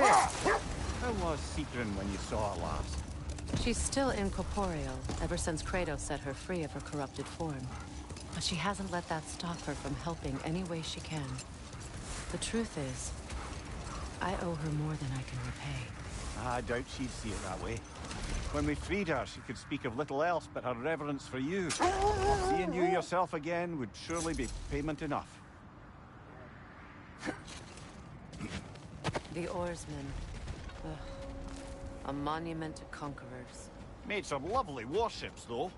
How was Sigrun when you saw her last? She's still incorporeal, ever since Kratos set her free of her corrupted form. But she hasn't let that stop her from helping any way she can. The truth is, I owe her more than I can repay. I doubt she'd see it that way. When we freed her, she could speak of little else but her reverence for you. Seeing you yourself again would surely be payment enough. The Oarsmen. Ugh. A monument to conquerors. Made some lovely warships, though.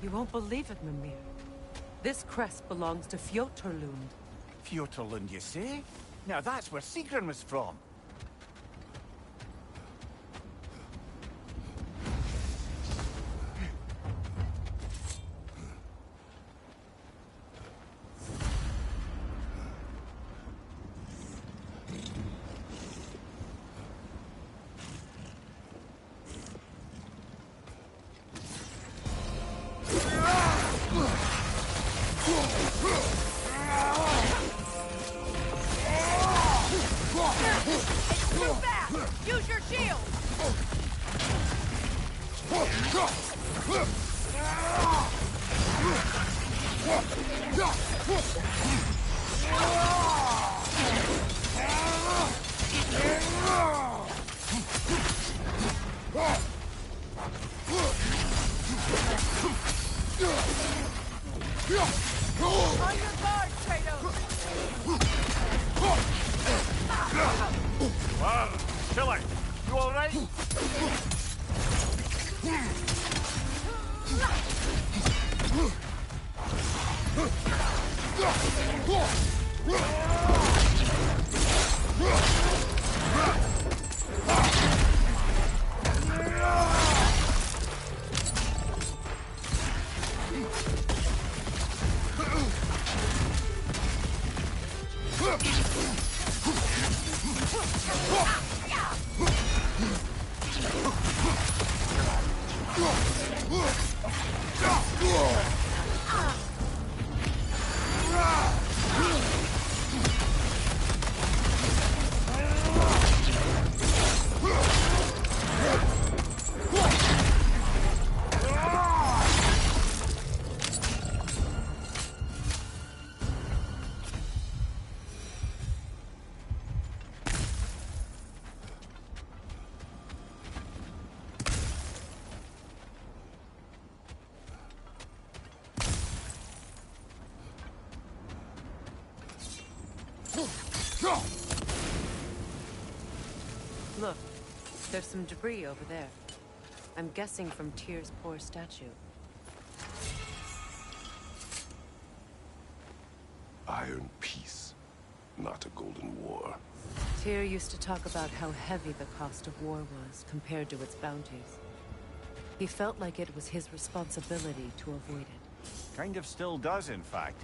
You won't believe it, Mimir. This crest belongs to Fjoturlund. Fjoturlund, you say? Now that's where Sigrun was from. Use your shield! On your guard, Kratos! Wow, Chile, you all right? Look, there's some debris over there. I'm guessing from Tyr's poor statue. Iron peace, not a golden war. Tyr used to talk about how heavy the cost of war was compared to its bounties. He felt like it was his responsibility to avoid it. Kind of still does, in fact.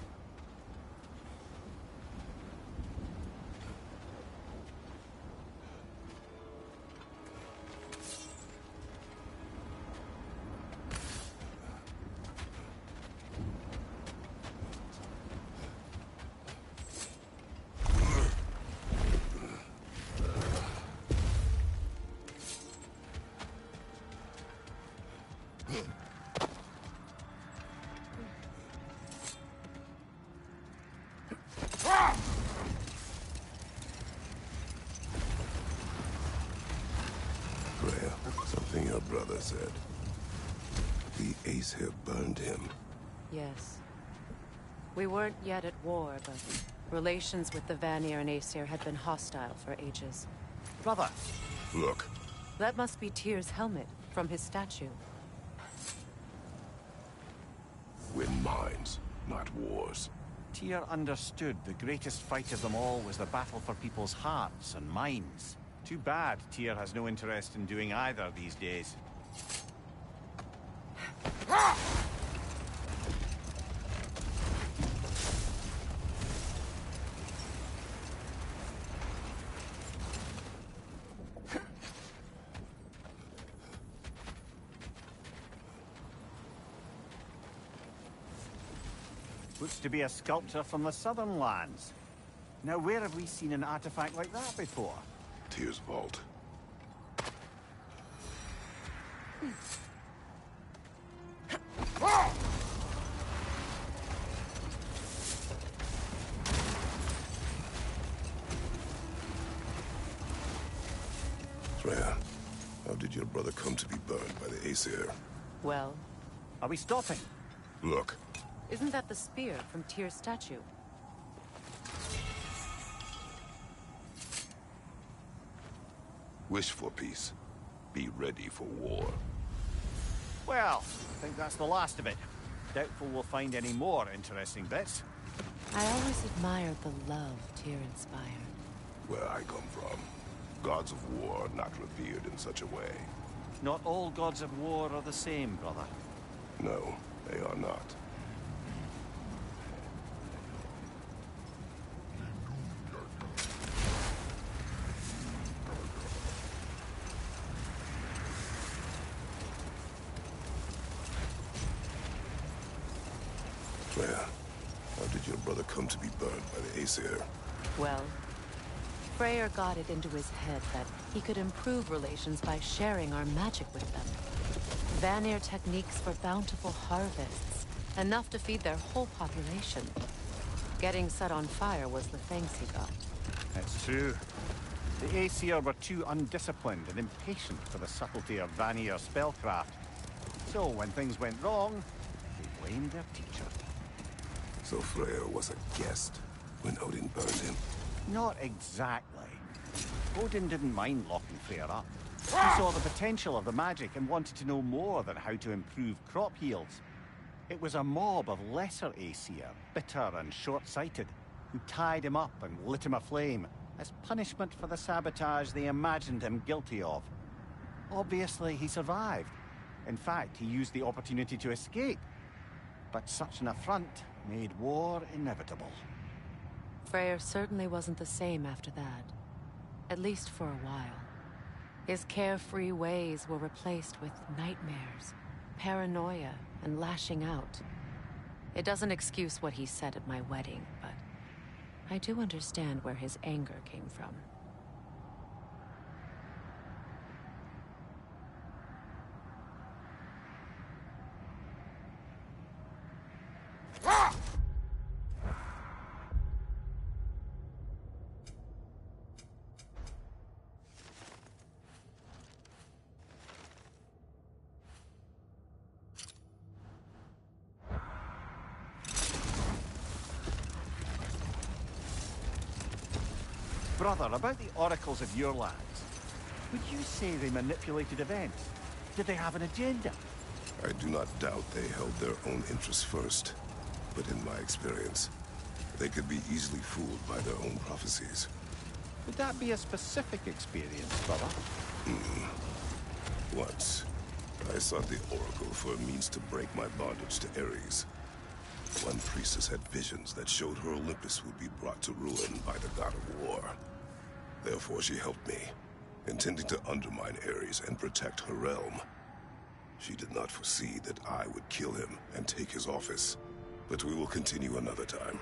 brother said. The Aesir burned him. Yes. We weren't yet at war, but relations with the Vanir and Aesir had been hostile for ages. Brother! Look, That must be Tyr's helmet from his statue. win minds, not wars. Tyr understood the greatest fight of them all was the battle for people's hearts and minds. Too bad Tyr has no interest in doing either these days. Looks to be a sculpture from the southern lands. Now, where have we seen an artifact like that before? Tyr's vault. Freya, how did your brother come to be burned by the Aesir? Well, Are we stopping? Look, isn't that the spear from Tyr's statue? wish for peace. Be ready for war. Well, I think that's the last of it. Doubtful we'll find any more interesting bits. I always admired the love Tyr inspired. Where I come from, gods of war are not revered in such a way. Not all gods of war are the same, brother. No, they are not. Freya, how did your brother come to be burned by the Aesir? Well, Freyr got it into his head that he could improve relations by sharing our magic with them. Vanir techniques for bountiful harvests, enough to feed their whole population. Getting set on fire was the thanks he got. It's true. The Aesir were too undisciplined and impatient for the subtlety of Vanir spellcraft. So when things went wrong, they blamed their teacher. So Freya was a guest when Odin burned him? Not exactly. Odin didn't mind locking Freyr up. He saw the potential of the magic and wanted to know more than how to improve crop yields. It was a mob of lesser Aesir, bitter and short-sighted, who tied him up and lit him aflame as punishment for the sabotage they imagined him guilty of. Obviously, he survived. In fact, he used the opportunity to escape. But such an affront made war inevitable. Freyr certainly wasn't the same after that. At least for a while. His carefree ways were replaced with nightmares, paranoia, and lashing out. It doesn't excuse what he said at my wedding, but I do understand where his anger came from. Brother, about the oracles of your lands, would you say they manipulated events? Did they have an agenda? I do not doubt they held their own interests first. But in my experience, they could be easily fooled by their own prophecies. Would that be a specific experience, brother? Once, I sought the Oracle for a means to break my bondage to Ares. One priestess had visions that showed her Olympus would be brought to ruin by the god of war. Therefore she helped me, intending to undermine Ares and protect her realm. She did not foresee that I would kill him and take his office. But we will continue another time.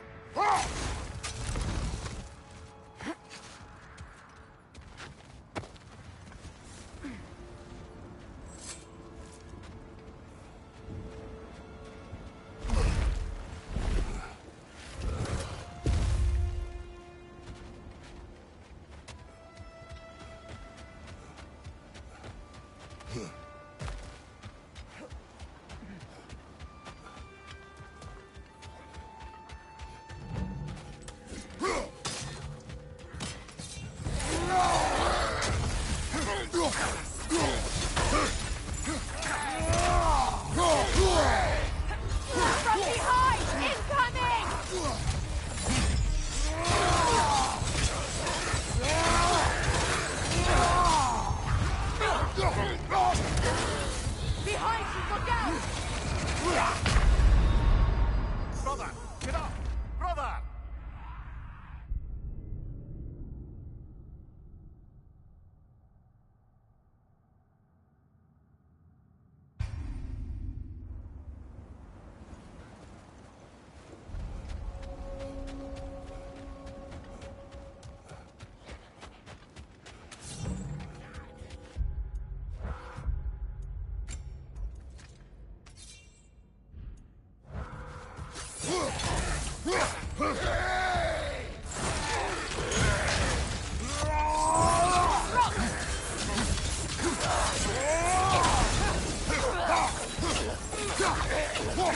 From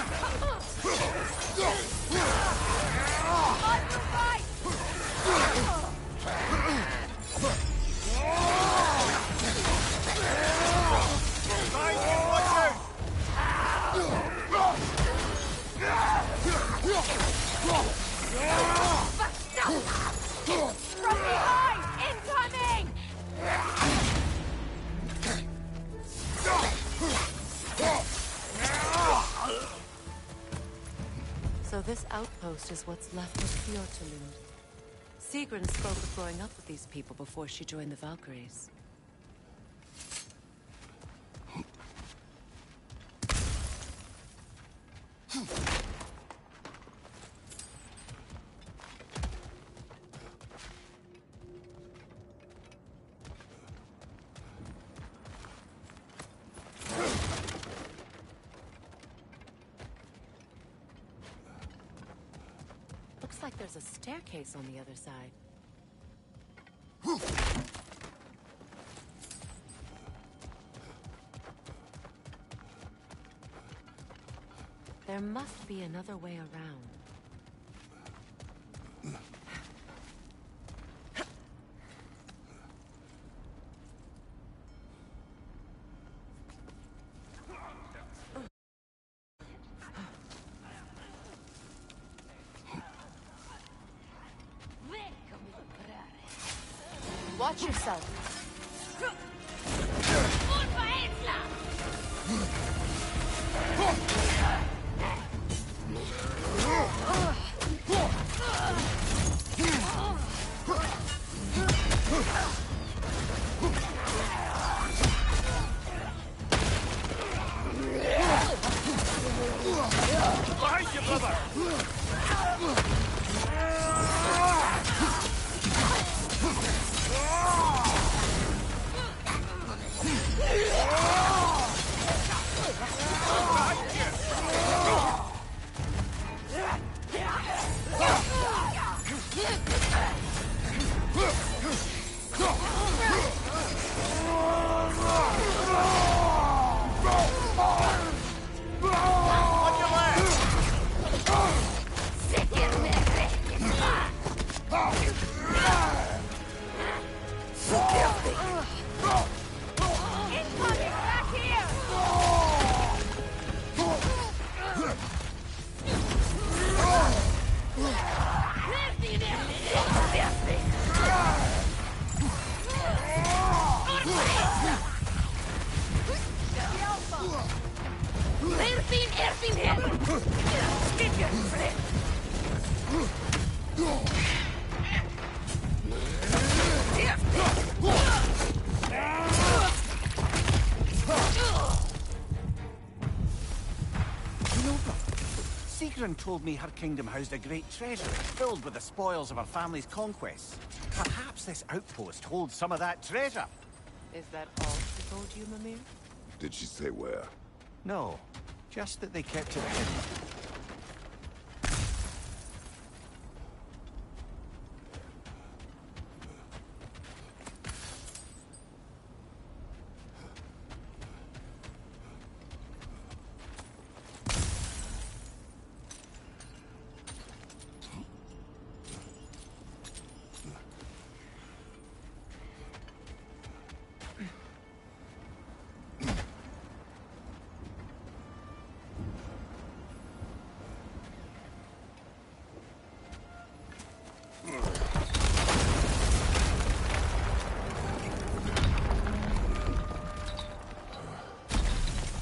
behind! Incoming! So this outpost is what's left of Fjortulund. Sigrun spoke of growing up with these people before she joined the Valkyries. Looks like there's a staircase on the other side. There must be another way around. Watch yourself. Behind you, brother! Sigrun told me her kingdom housed a great treasury filled with the spoils of her family's conquests. Perhaps this outpost holds some of that treasure. Is that all she told you, Mimir? Did she say where? No, just that they kept it hidden.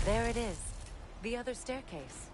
There it is. The other staircase.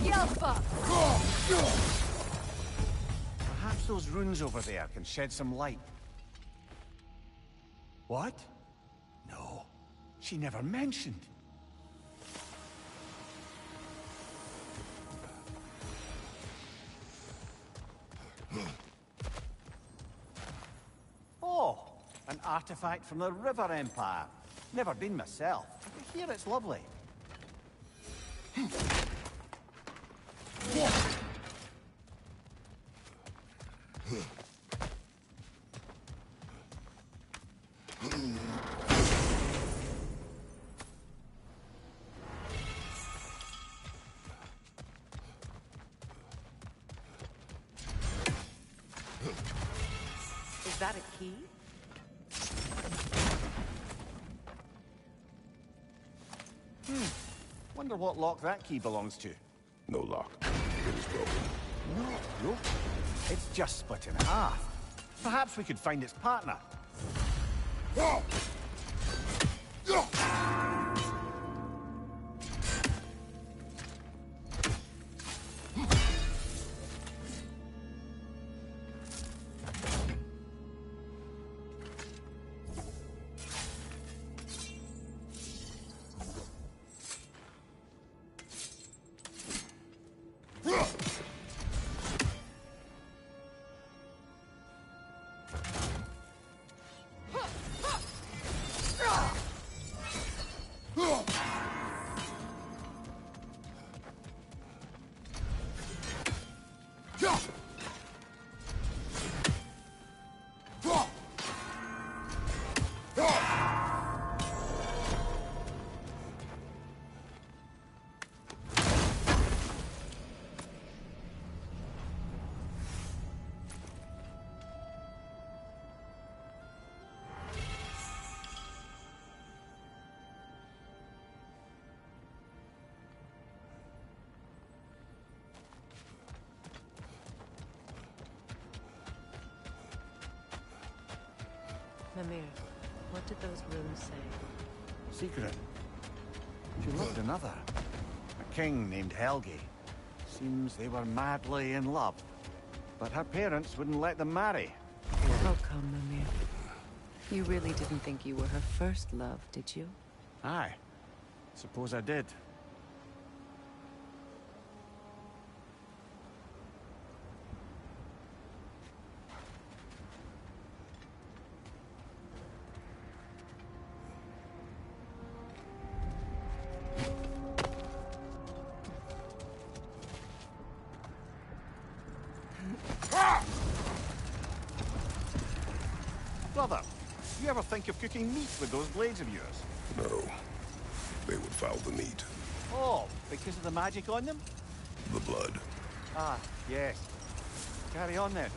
Yelpa! Perhaps those runes over there can shed some light. What? No, she never mentioned. Oh, an artifact from the River Empire. Never been myself. I hear it's lovely. Is that a key? Wonder what lock that key belongs to. No lock. It is broken. Not broken. It's just split in half. Perhaps we could find its partner. Mimir, what did those runes say? Secret. She loved another. A king named Helgi. Seems they were madly in love. But her parents wouldn't let them marry. Oh, come, Mimir. You really didn't think you were her first love, did you? Aye. Suppose I did. Brother, you ever think of cooking meat with those blades of yours? No. They would foul the meat. Oh, because of the magic on them? The blood. Ah, yes. Carry on then.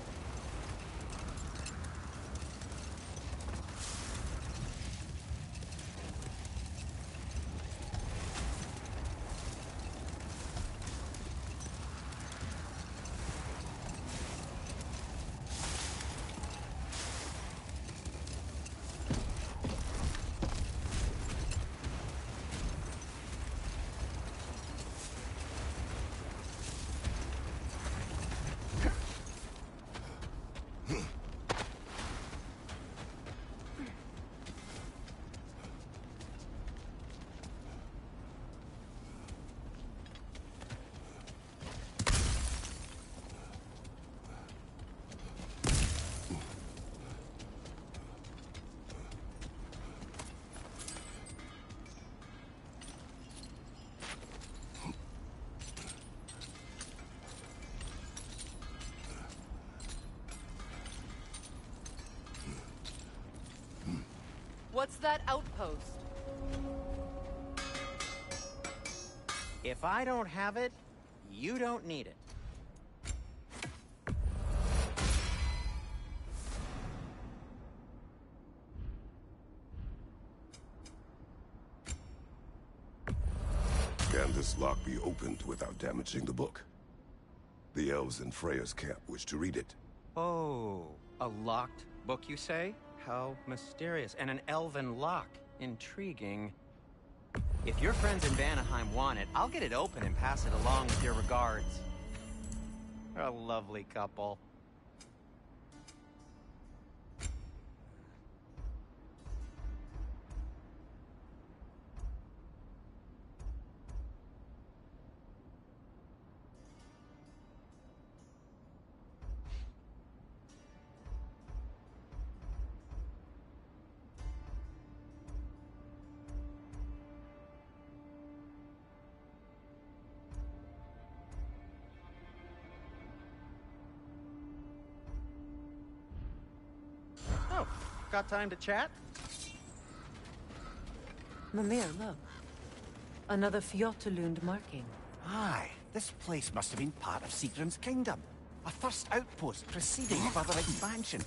What's that outpost? If I don't have it, you don't need it. Can this lock be opened without damaging the book? The elves in Freya's camp wish to read it. Oh, a locked book, you say? How mysterious. And an elven lock. Intriguing. If your friends in Vanaheim want it, I'll get it open and pass it along with your regards. They're a lovely couple. Oh, got time to chat? Mimir, look. Another Fjotalund marking. Aye, this place must have been part of Sigrun's kingdom. A first outpost preceding further expansion.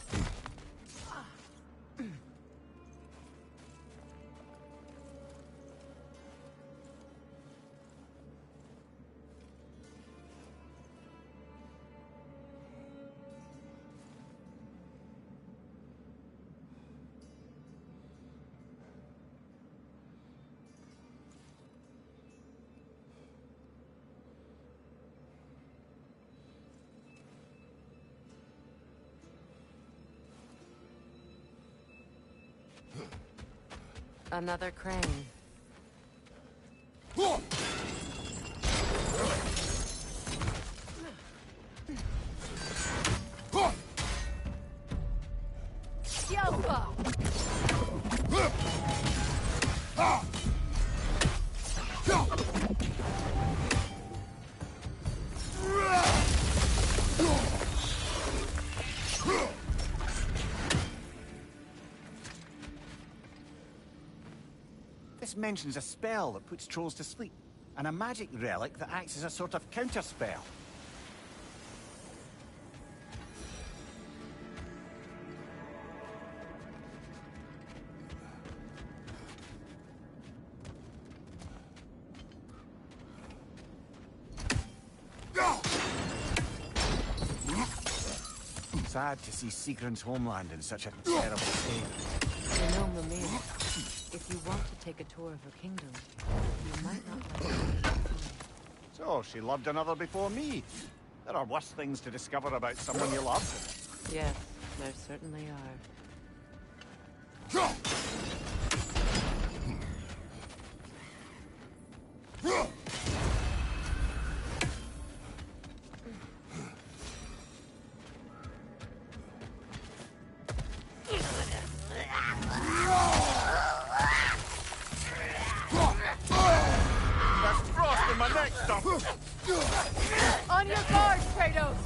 Another crane. Yelpa! This mentions a spell that puts trolls to sleep, and a magic relic that acts as a sort of counterspell. Sad to see Sigrun's homeland in such a terrible state. You know, Mimir, if you want to take a tour of her kingdom, you might not like it. So, she loved another before me. There are worse things to discover about someone you love. Yes, there certainly are. There's frost in my neck, stuff! On your guard, Kratos!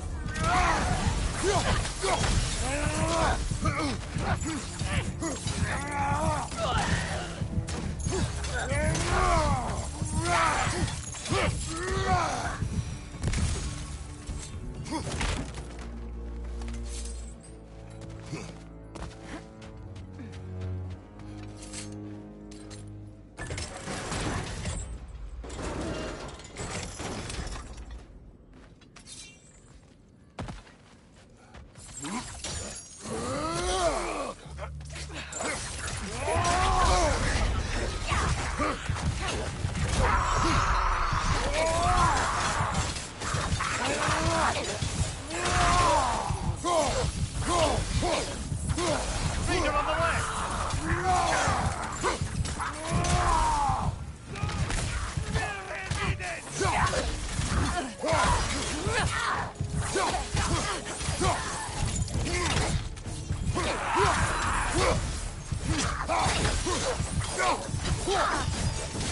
Finger on the left!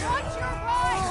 Watch your right!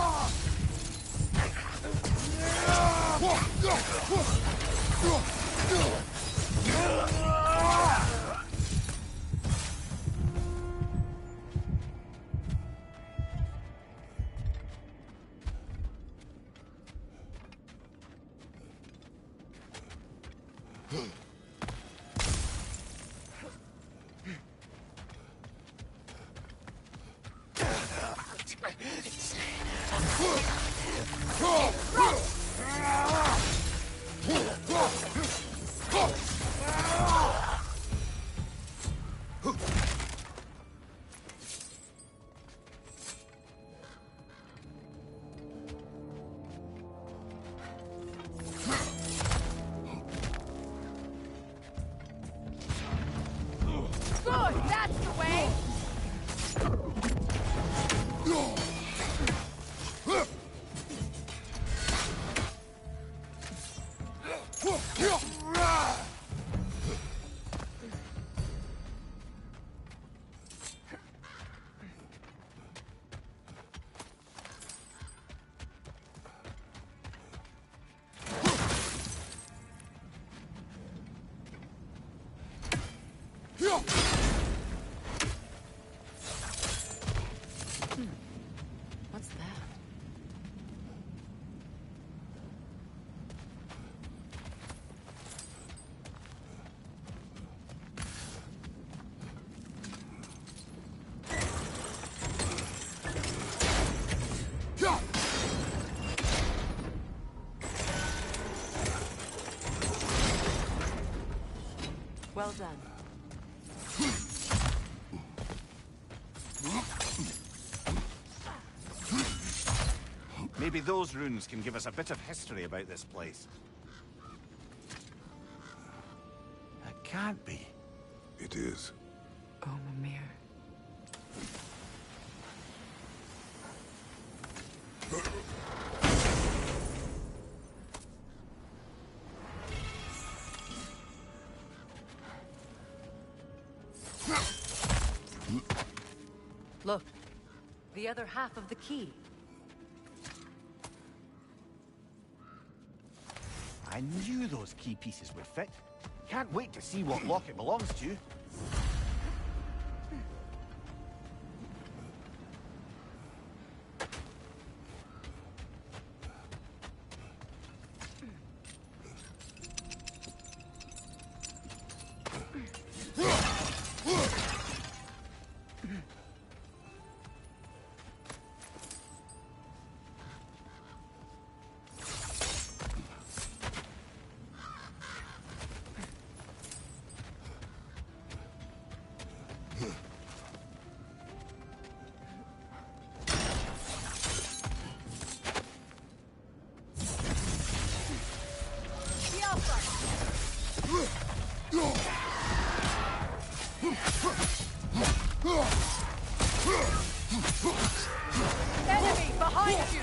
Well done. Maybe those runes can give us a bit of history about this place. It can't be. It is. Oh, Mimir. Look, the other half of the key. I knew those key pieces would fit. Can't wait to see what lock it belongs to. Enemy behind you!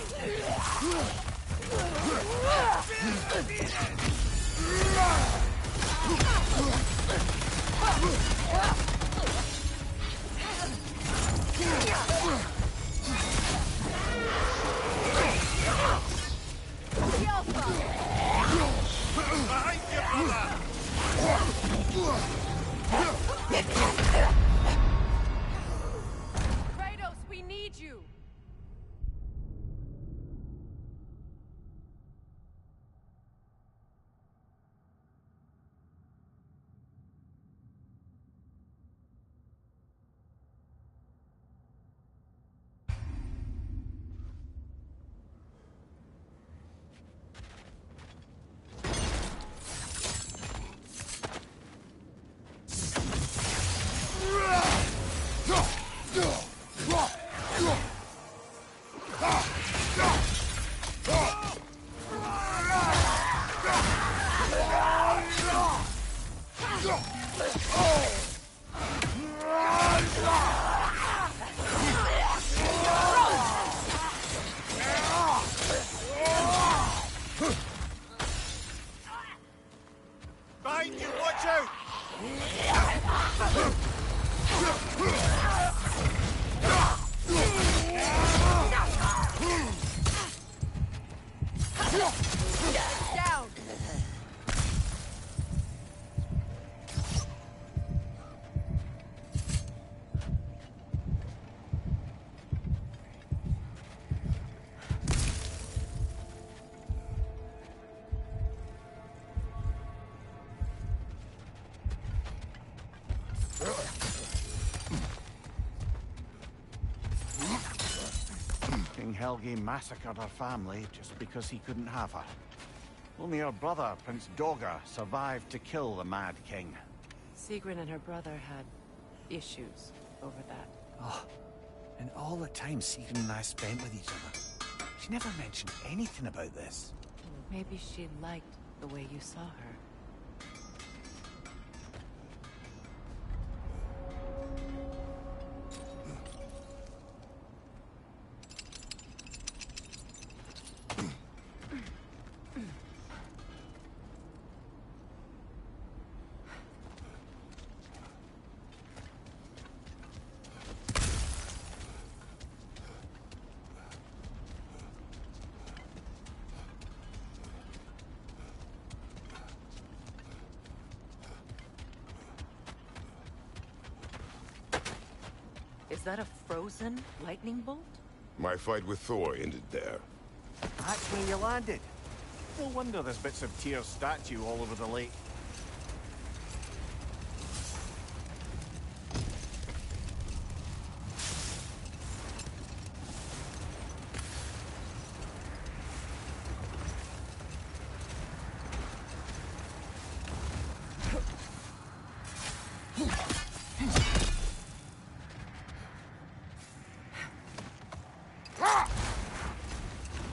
Kratos, we need you! Behind you, watch out! Down! King Helge massacred her family just because he couldn't have her. Only her brother, Prince Dogger, survived to kill the Mad King. Sigrun and her brother had issues over that. Oh, and all the time Sigrun and I spent with each other. She never mentioned anything about this. Maybe she liked the way you saw her. Is that a frozen lightning bolt? My fight with Thor ended there. That's where you landed. No wonder there's bits of Tyr's statue all over the lake.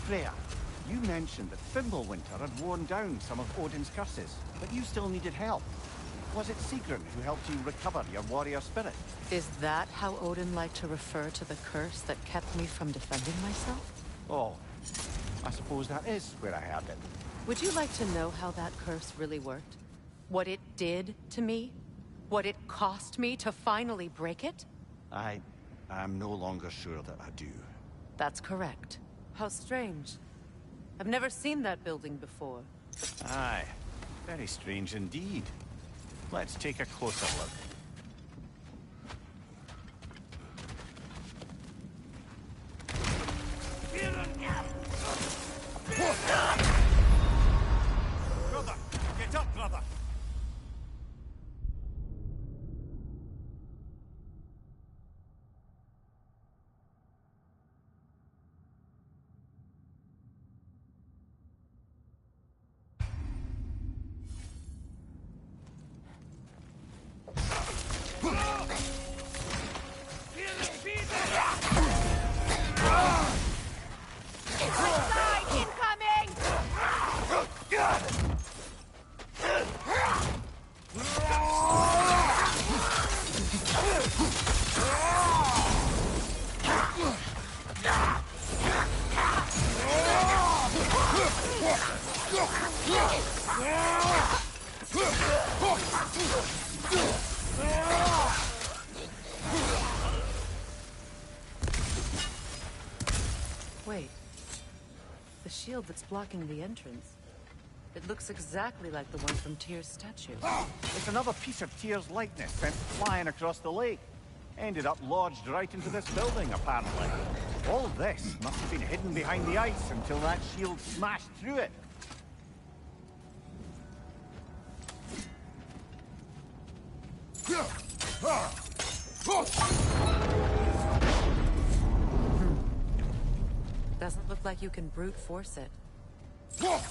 Freya, you mentioned that Fimbulwinter had worn down some of Odin's curses, but you still needed help. Was it Sigrun who helped you recover your warrior spirit? Is that how Odin liked to refer to the curse that kept me from defending myself? Oh, I suppose that is where I heard it. Would you like to know how that curse really worked? What it did to me? What it cost me to finally break it? I'm no longer sure that I do. That's correct. How strange. I've never seen that building before. Aye, very strange indeed. Let's take a closer look. Brother! Get up, brother! Side incoming! Wait. The shield that's blocking the entrance. It looks exactly like the one from Tyr's statue. It's another piece of Tyr's likeness sent flying across the lake. Ended up lodged right into this building, apparently. All this must have been hidden behind the ice until that shield smashed through it. Doesn't look like you can brute force it. Good!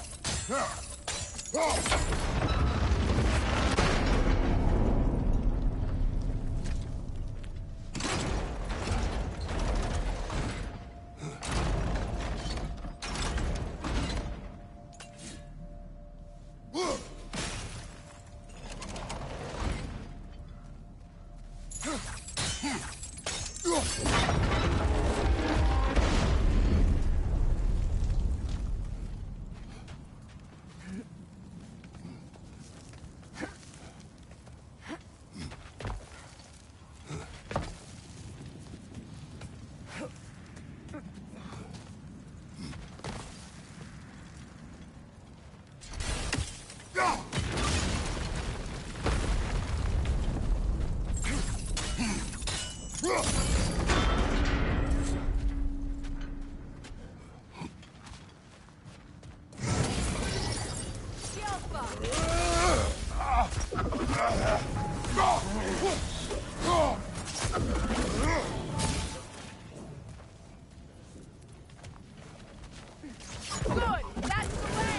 That's the way!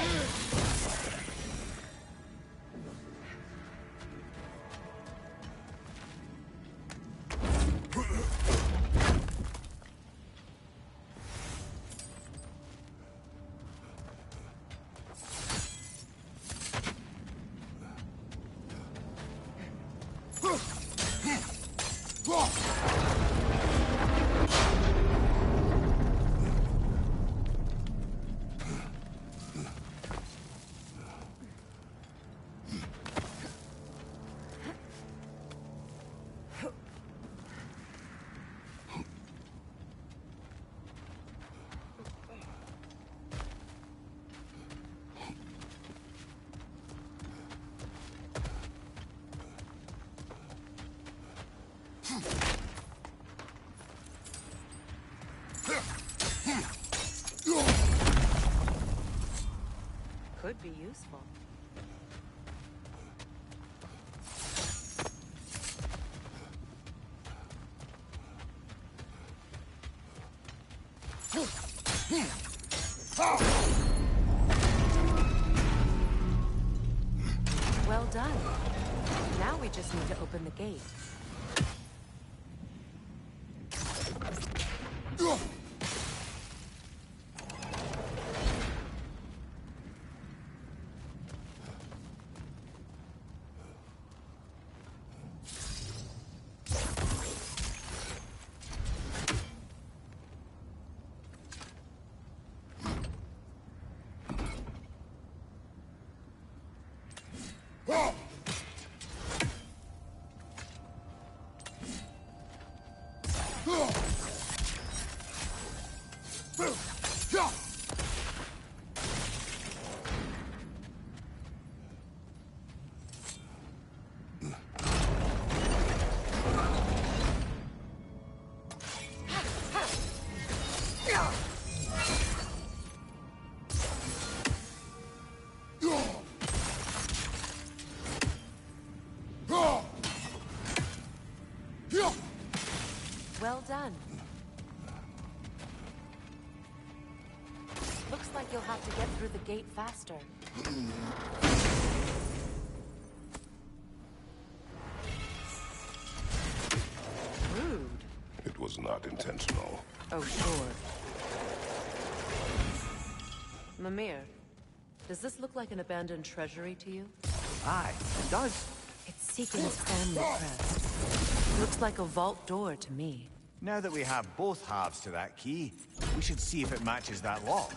Could be useful. Well done. Now we just need to open the gate. like you'll have to get through the gate faster. Rude. It was not intentional. Oh, sure. Mimir, does this look like an abandoned treasury to you? Aye, it does. It's Seekin's family crest. Looks like a vault door to me. Now that we have both halves to that key, we should see if it matches that lock.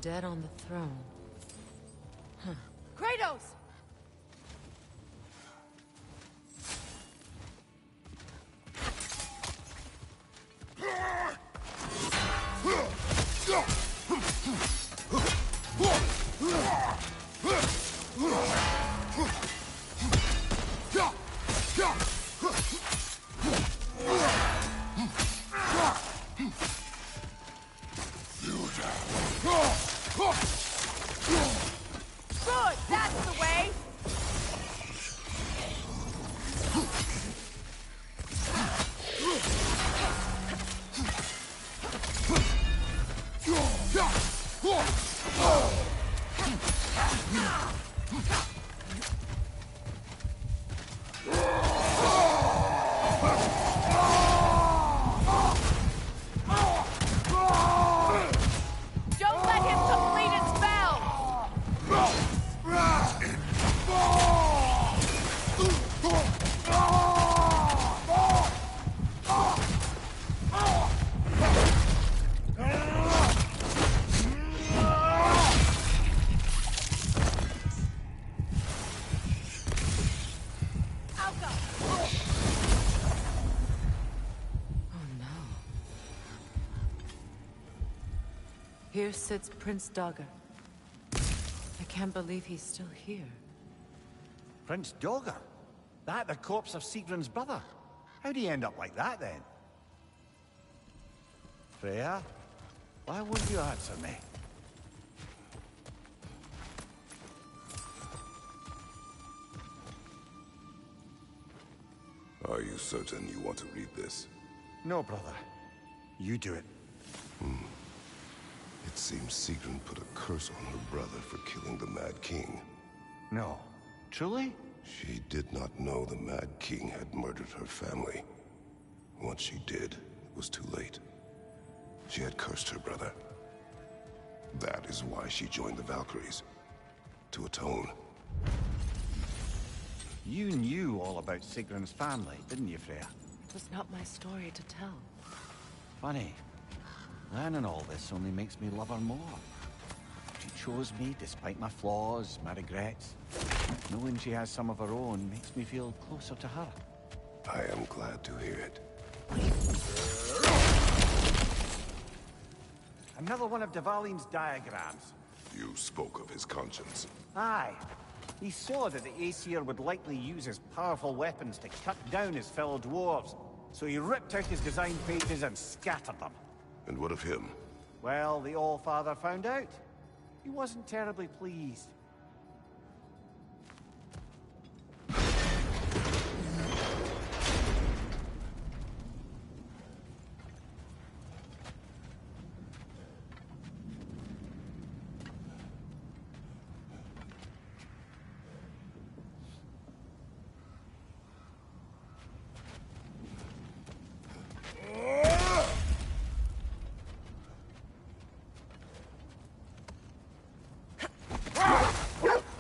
Dead on the throne. Kratos! Good, that's the way! Don't let him complete his spell! I'll go! Oh no. Here sits Prince Dagger. I can't believe he's still here. Prince Dagger? That the corpse of Sigrun's brother? How'd he end up like that, then? Freya? Why won't you answer me? Are you certain you want to read this? No, brother. You do it. It seems Sigrun put a curse on her brother for killing the Mad King. No. Truly? She did not know the Mad King had murdered her family. Once she did, it was too late. She had cursed her brother. That is why she joined the Valkyries. To atone. You knew all about Sigrun's family, didn't you, Freya? It was not my story to tell. Funny. Learning all this only makes me love her more. She chose me despite my flaws, my regrets. Knowing she has some of her own makes me feel closer to her. I am glad to hear it. Another one of Dvalin's diagrams. You spoke of his conscience. Aye. He saw that the Aesir would likely use his powerful weapons to cut down his fellow dwarves, so he ripped out his design pages and scattered them. And what of him? Well, the All-Father found out. He wasn't terribly pleased.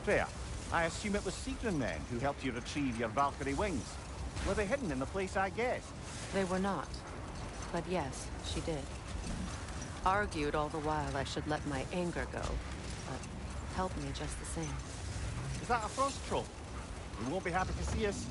Freya, I assume it was Sigrun then who helped you retrieve your Valkyrie wings. Were they hidden in the place I guessed? They were not. But yes, she did. Argued all the while I should let my anger go, but helped me just the same. Is that a frost troll? You won't be happy to see us.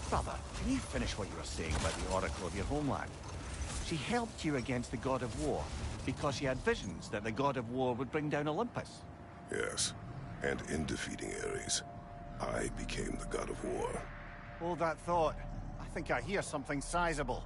Brother, can you finish what you were saying about the Oracle of your homeland? She helped you against the God of War because she had visions that the God of War would bring down Olympus. Yes. And in defeating Ares, I became the god of war. Hold that thought. I think I hear something sizable.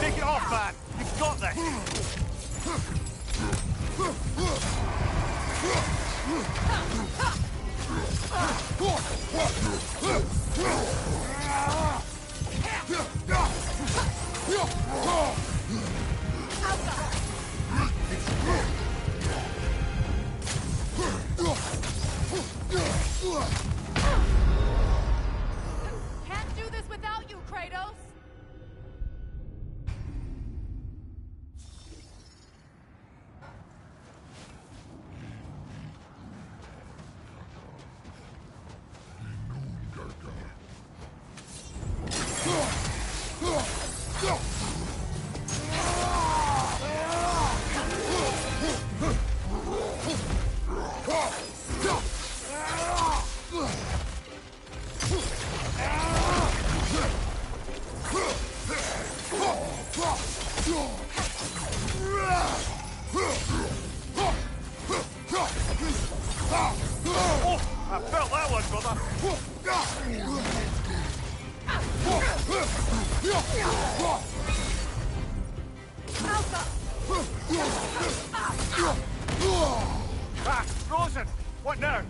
Take it off, man! You've got this! Can't do this without you, Kratos! Oh, I felt that one, brother! Ah, frozen! What now?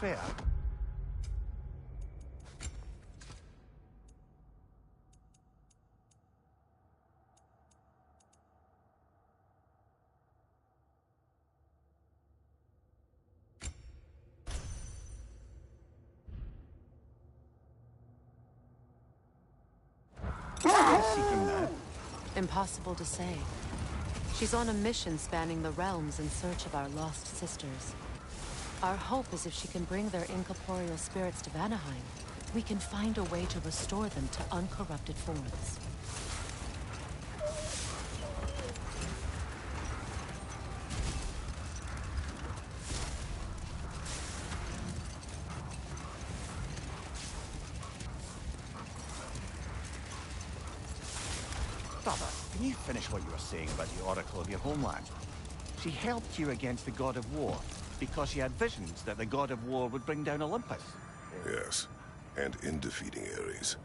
Fair. Seeking now. Impossible to say. She's on a mission spanning the realms in search of our lost sisters. Our hope is if she can bring their incorporeal spirits to Vanaheim, we can find a way to restore them to uncorrupted forms. Brother, can you finish what you were saying about the Oracle of your homeland? She helped you against the God of War because she had visions that the God of War would bring down Olympus. Yes, and in defeating Ares,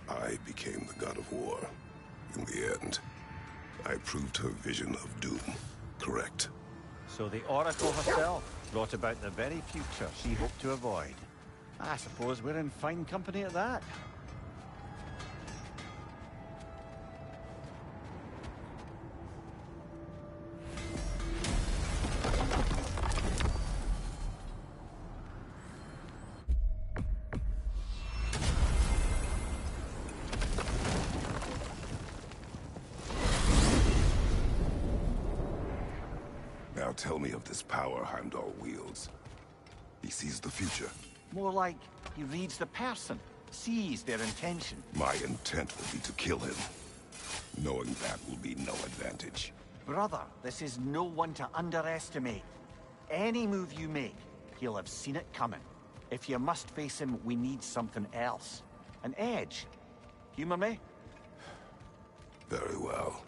I became the god of war. In the end, I proved her vision of doom correct. So the Oracle herself brought about the very future she hoped to avoid. I suppose we're in fine company at that. Now tell me of this power Heimdall wields. He sees the future. More like he reads the person, sees their intention. My intent will be to kill him. Knowing that will be no advantage. Brother, this is no one to underestimate. Any move you make, he'll have seen it coming. If you must face him, we need something else. An edge. Humor me? Very well.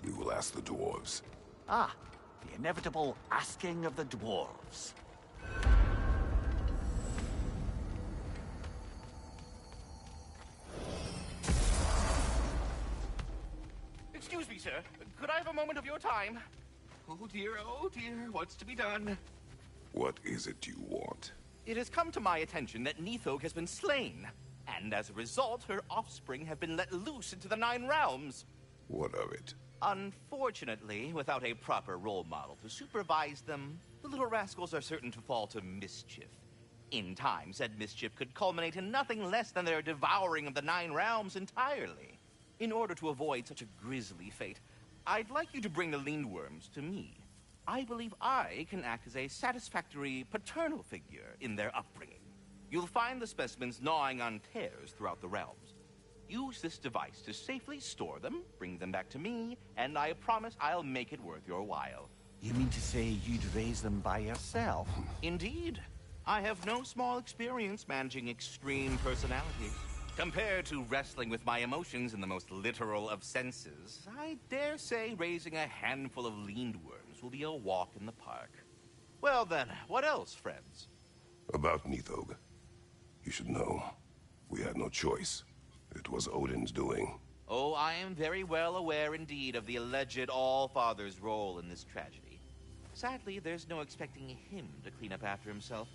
We will ask the dwarves. Ah, the inevitable asking of the dwarves. Excuse me, sir. Could I have a moment of your time? Oh dear, what's to be done? What is it you want? It has come to my attention that Nithog has been slain, and as a result, her offspring have been let loose into the Nine Realms. What of it? Unfortunately, without a proper role model to supervise them, the little rascals are certain to fall to mischief. In time, said mischief could culminate in nothing less than their devouring of the Nine Realms entirely. In order to avoid such a grisly fate, I'd like you to bring the Lindworms to me. I believe I can act as a satisfactory paternal figure in their upbringing. You'll find the specimens gnawing on tears throughout the realms. Use this device to safely store them, bring them back to me, and I promise I'll make it worth your while. You mean to say you'd raise them by yourself? Indeed. I have no small experience managing extreme personality. Compared to wrestling with my emotions in the most literal of senses, I dare say raising a handful of Lindworms will be a walk in the park. Well then, what else, friends? About Nithog. You should know. We had no choice. It was Odin's doing. Oh, I am very well aware indeed of the alleged All-Father's role in this tragedy. Sadly, there's no expecting him to clean up after himself.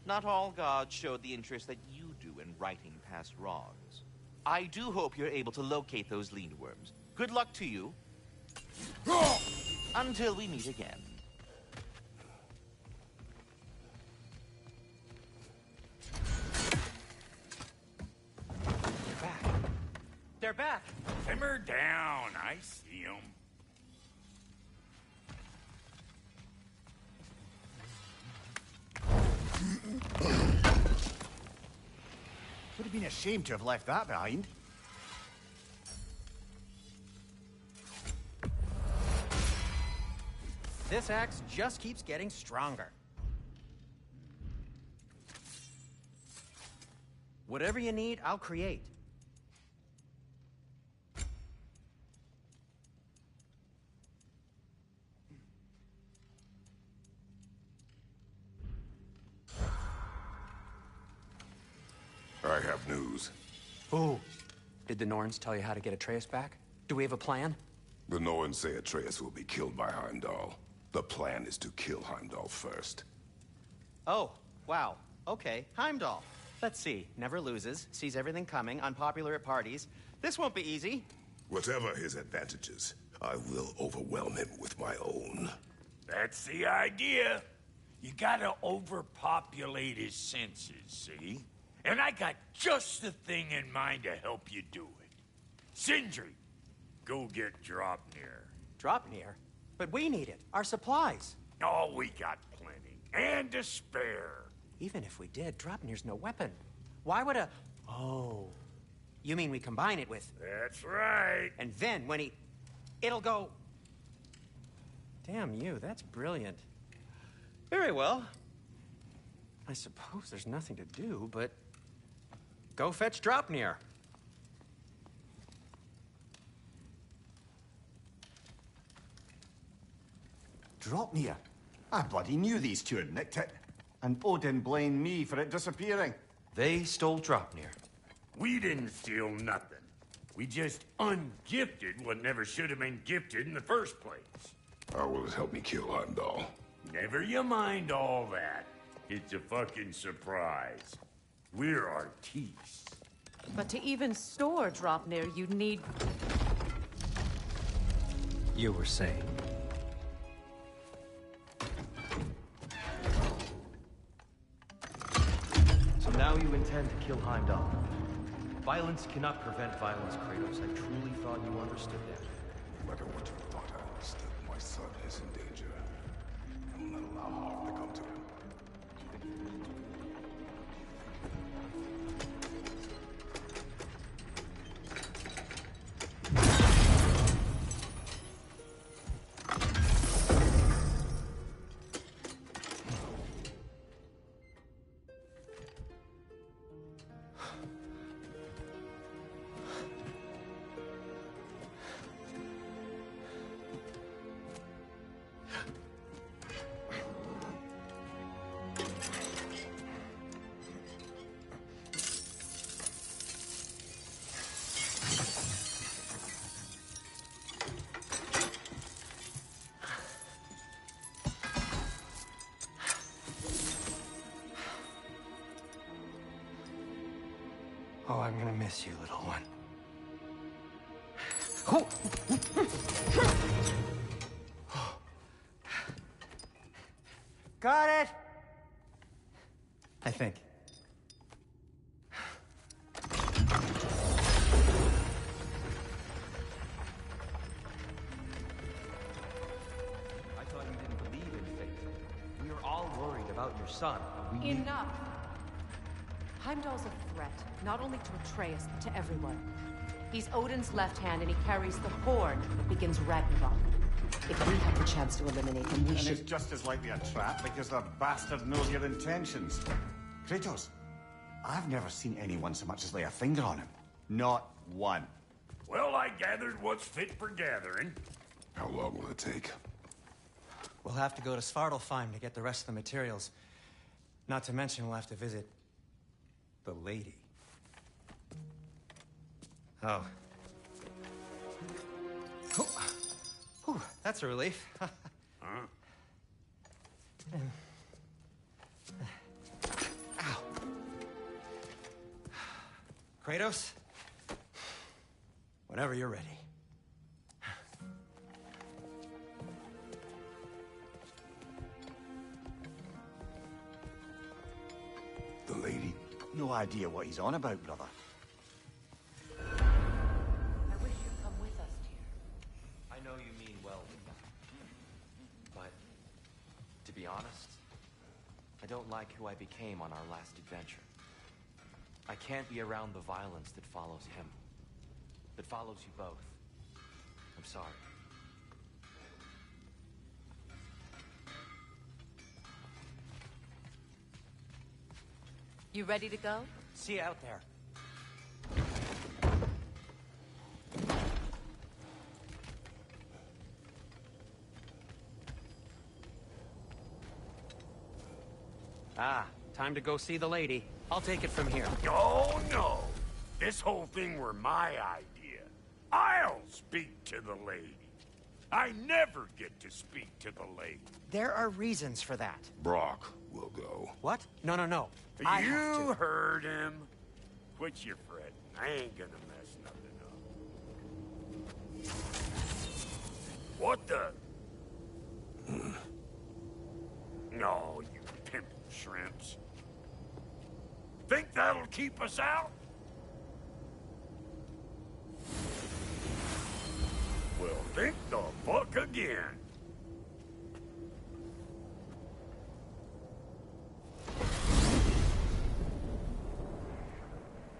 Not all gods showed the interest that you do in righting past wrongs. I do hope you're able to locate those Lindworms. Good luck to you. Until we meet again. They're back. Simmer down. I see them. Would have been a shame to have left that behind. This axe just keeps getting stronger. Whatever you need, I'll create. I have news. Oh. Did the Norns tell you how to get Atreus back? Do we have a plan? The Norns say Atreus will be killed by Heimdall. The plan is to kill Heimdall first. Oh, wow. Okay, Heimdall. Let's see. Never loses, sees everything coming, unpopular at parties. This won't be easy. Whatever his advantages, I will overwhelm him with my own. That's the idea. You gotta overpopulate his senses, see? And I got just the thing in mind to help you do it. Sindri, go get Dropnir. Dropnir? But we need it. Our supplies. Oh, we got plenty. And to spare. Even if we did, Dropnir's no weapon. Why would a... Oh. You mean we combine it with... That's right. And then when he... It'll go... Damn you, that's brilliant. Very well. I suppose there's nothing to do, but... Go fetch Dropnir. Dropnir? I bloody knew these two had nicked it. And Odin blamed me for it disappearing. They stole Dropnir. We didn't steal nothing. We just ungifted what never should have been gifted in the first place. How will it help me kill Heimdall? Never you mind all that. It's a fucking surprise. We're artistes. But to even store Dropnir, you'd need... You were saying? So now you intend to kill Heimdall. Violence cannot prevent violence, Kratos. I truly thought you understood that. No matter what you thought I understood, my son is in danger. I will not allow harm to come to him. You think Oh, I'm gonna miss you, little one. Got it! I think. I thought you didn't believe in fate. We were all worried about your son. Enough! Heimdall's a threat, not only to Atreus, but to everyone. He's Odin's left hand, and he carries the horn that begins Ragnarok. If we have the chance to eliminate him, we And should... it's just as likely a trap because the bastard knows your intentions. Kratos, I've never seen anyone so much as lay a finger on him. Not one. Well, I gathered what's fit for gathering. How long will it take? We'll have to go to Svartalfheim to get the rest of the materials. Not to mention we'll have to visit the lady. Oh. Oh. Whew, that's a relief. Ow. Kratos? Whenever you're ready. The lady? No idea what he's on about, brother. I wish you'd come with us, dear. I know you mean well with them. But, to be honest, I don't like who I became on our last adventure. I can't be around the violence that follows him. That follows you both. I'm sorry. You ready to go? See you out there. Ah, time to go see the lady. I'll take it from here. Oh, no. This whole thing were my idea. I'll speak to the lady. I never get to speak to the lady. There are reasons for that. Brock will go. What? No, no, no. I have You to. heard him. Quit your fretting. I ain't gonna mess nothing up. What the? No, you pimple shrimps. Think that'll keep us out? Well, think the fuck again.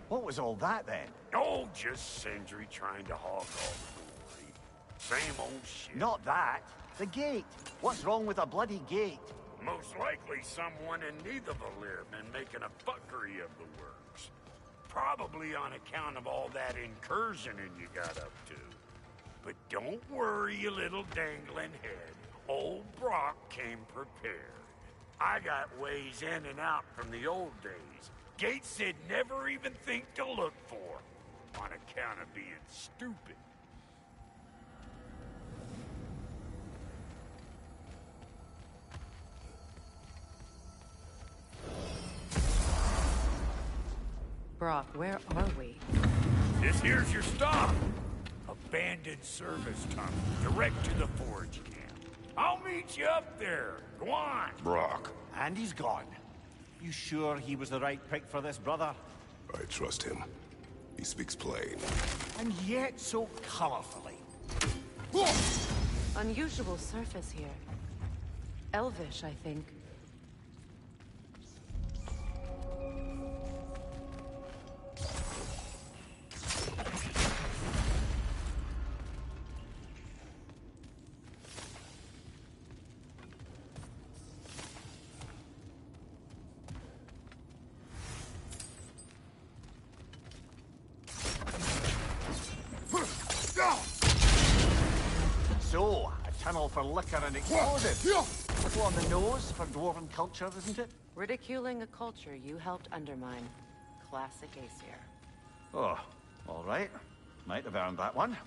What was all that then? Oh, just Sindri trying to hog all the glory. Same old shit. Not that. The gate. What's wrong with a bloody gate? Most likely someone in Nidavellir been making a fuckery of the works. Probably on account of all that incursioning you got up to. But don't worry, you little dangling head. Old Brock came prepared. I got ways in and out from the old days. Gates they'd never even think to look for, on account of being stupid. Brock, where are we? This here's your stop. Abandoned service tunnel, direct to the forge camp. I'll meet you up there. Go on. Brock. And he's gone. You sure he was the right pick for this, brother? I trust him. He speaks plain. And yet so colorfully. Unusual surface here. Elvish, I think. tunnel for liquor and explosives. Little on the nose for dwarven culture, isn't it? Ridiculing a culture you helped undermine. Classic Aesir. Oh, all right. Might have earned that one.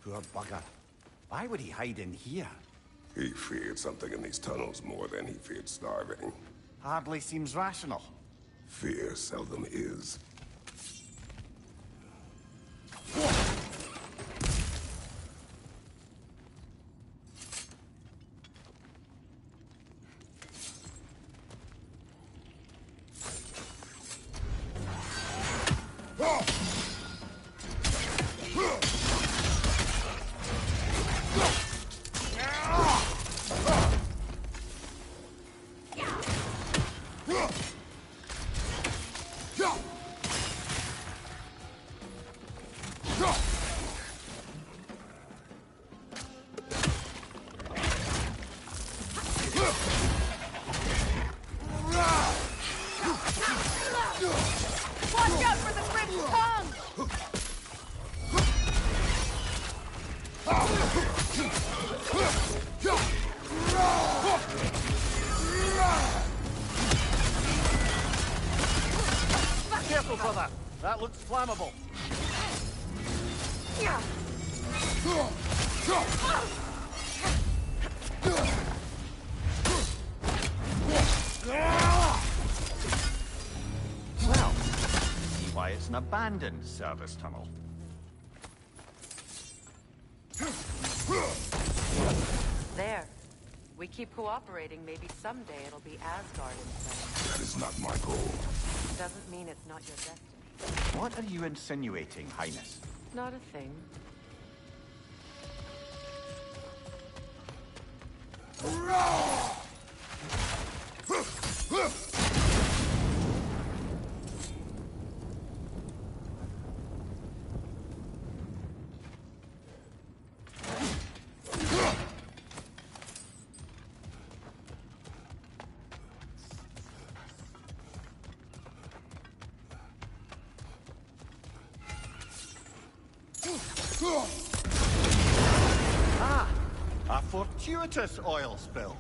Poor bugger. Why would he hide in here? He feared something in these tunnels more than he feared starving. Hardly seems rational. Fear seldom is. Watch out for the Grim's tongue! Careful, brother. That looks flammable. Well, see why it's an abandoned service tunnel. There. We keep cooperating, maybe someday it'll be Asgard instead. That is not my goal. Doesn't mean it's not your destiny. What are you insinuating, Highness? Not a thing. Ah! A fortuitous oil spill.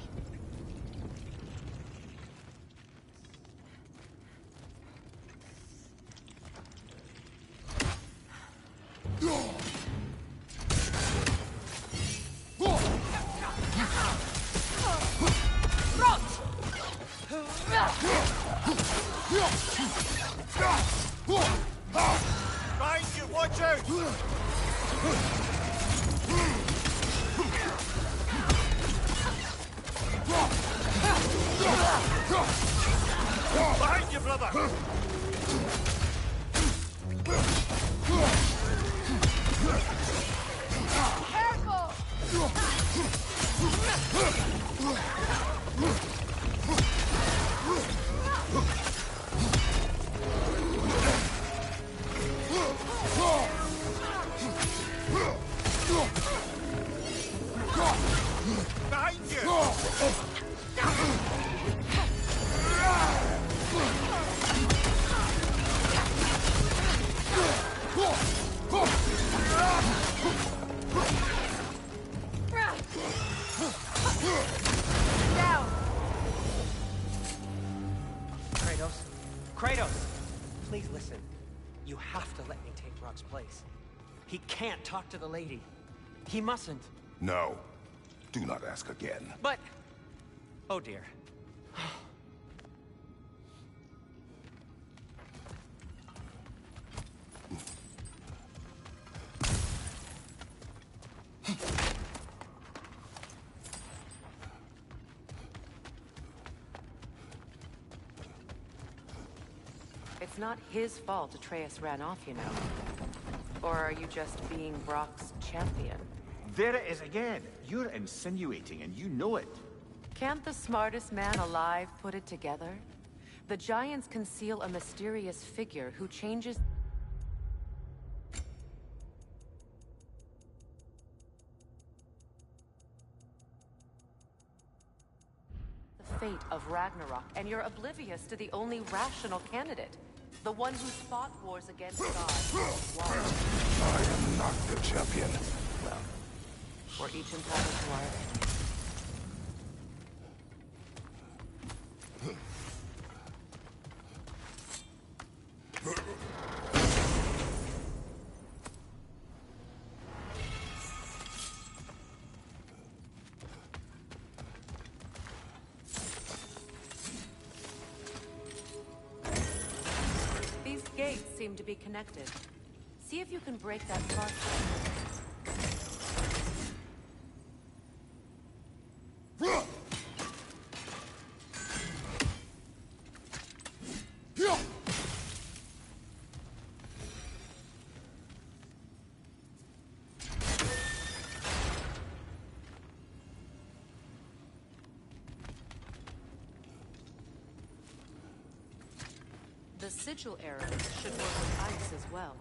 Behind you, watch out! Behind you, brother! Behind you! Down! Kratos! Please listen. You have to let me take Rock's place. He can't talk to the lady. He mustn't. No. Do not ask again. But... Oh dear. It's not his fault Atreus ran off, you know. Or are you just being Brock's champion? There it is again. You're insinuating and you know it. Can't the smartest man alive put it together? The Giants conceal a mysterious figure who changes the fate of Ragnarok, and you're oblivious to the only rational candidate. The one who's fought wars against gods. War. I am not the champion. Well, we're each entitled to our opinion. These gates seem to be connected. See if you can break that far. The sigil arrows should work with ice as well.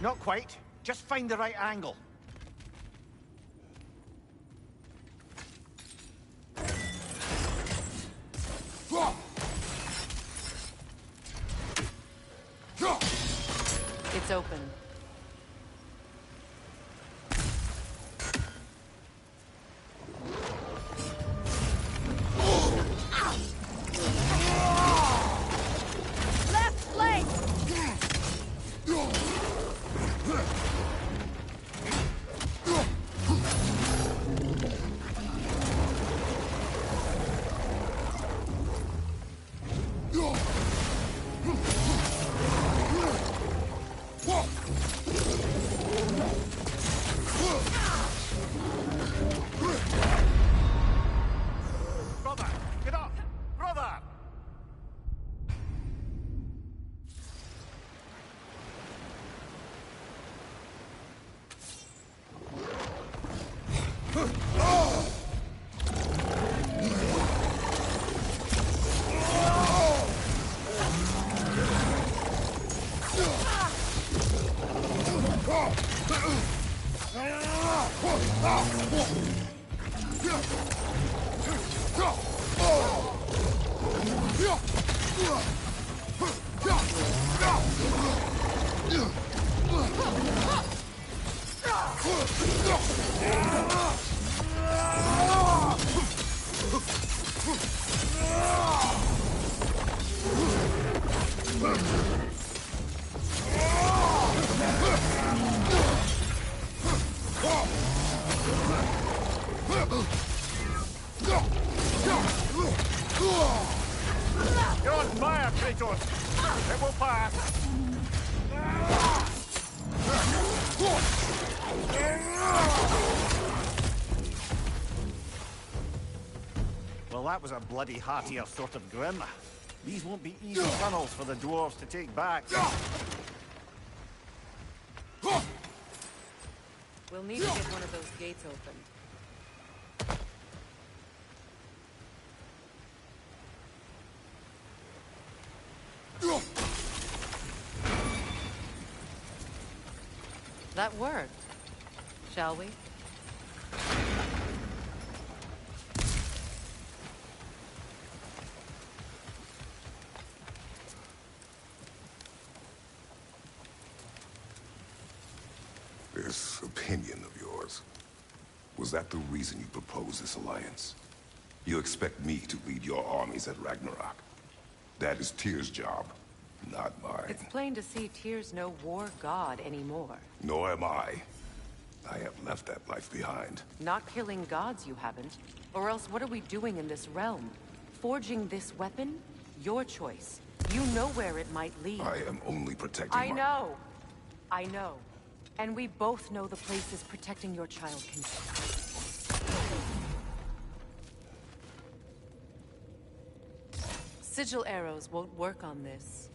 Not quite. Just find the right angle. It's open. Left flank! Brother, get up! Brother! You're on fire, Kratos! It will pass! Well, that was a bloody heartier sort of grim. These won't be easy tunnels for the dwarves to take back. We'll need to get one of those gates open. That worked. Shall we? This opinion of yours, was that the reason you proposed this alliance? You expect me to lead your armies at Ragnarok? That is Tyr's job, not mine. It's plain to see Tyr's no war god anymore. Nor am I. I have left that life behind. Not killing gods, you haven't. Or else what are we doing in this realm? Forging this weapon? Your choice. You know where it might lead. I am only protecting I know. I know. And we both know the places protecting your child can go. Sigil arrows won't work on this.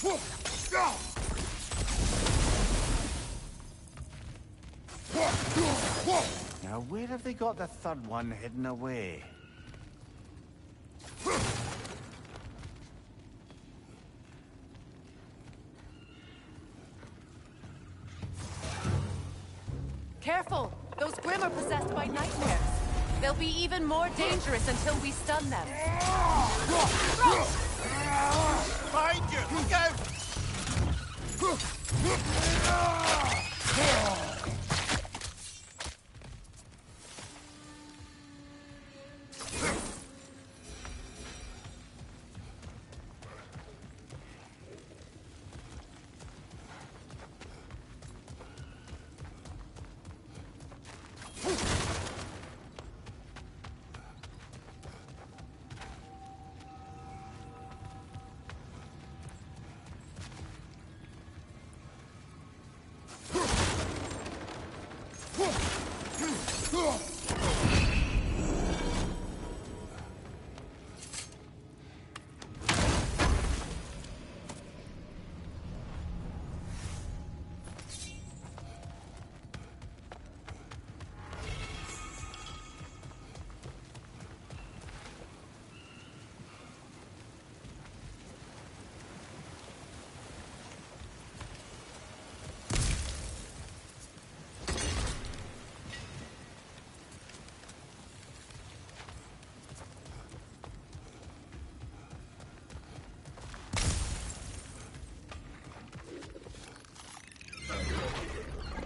Now, where have they got the third one hidden away? Careful! Those Grim are possessed by nightmares. They'll be even more dangerous until we stun them. Behind you! Look out!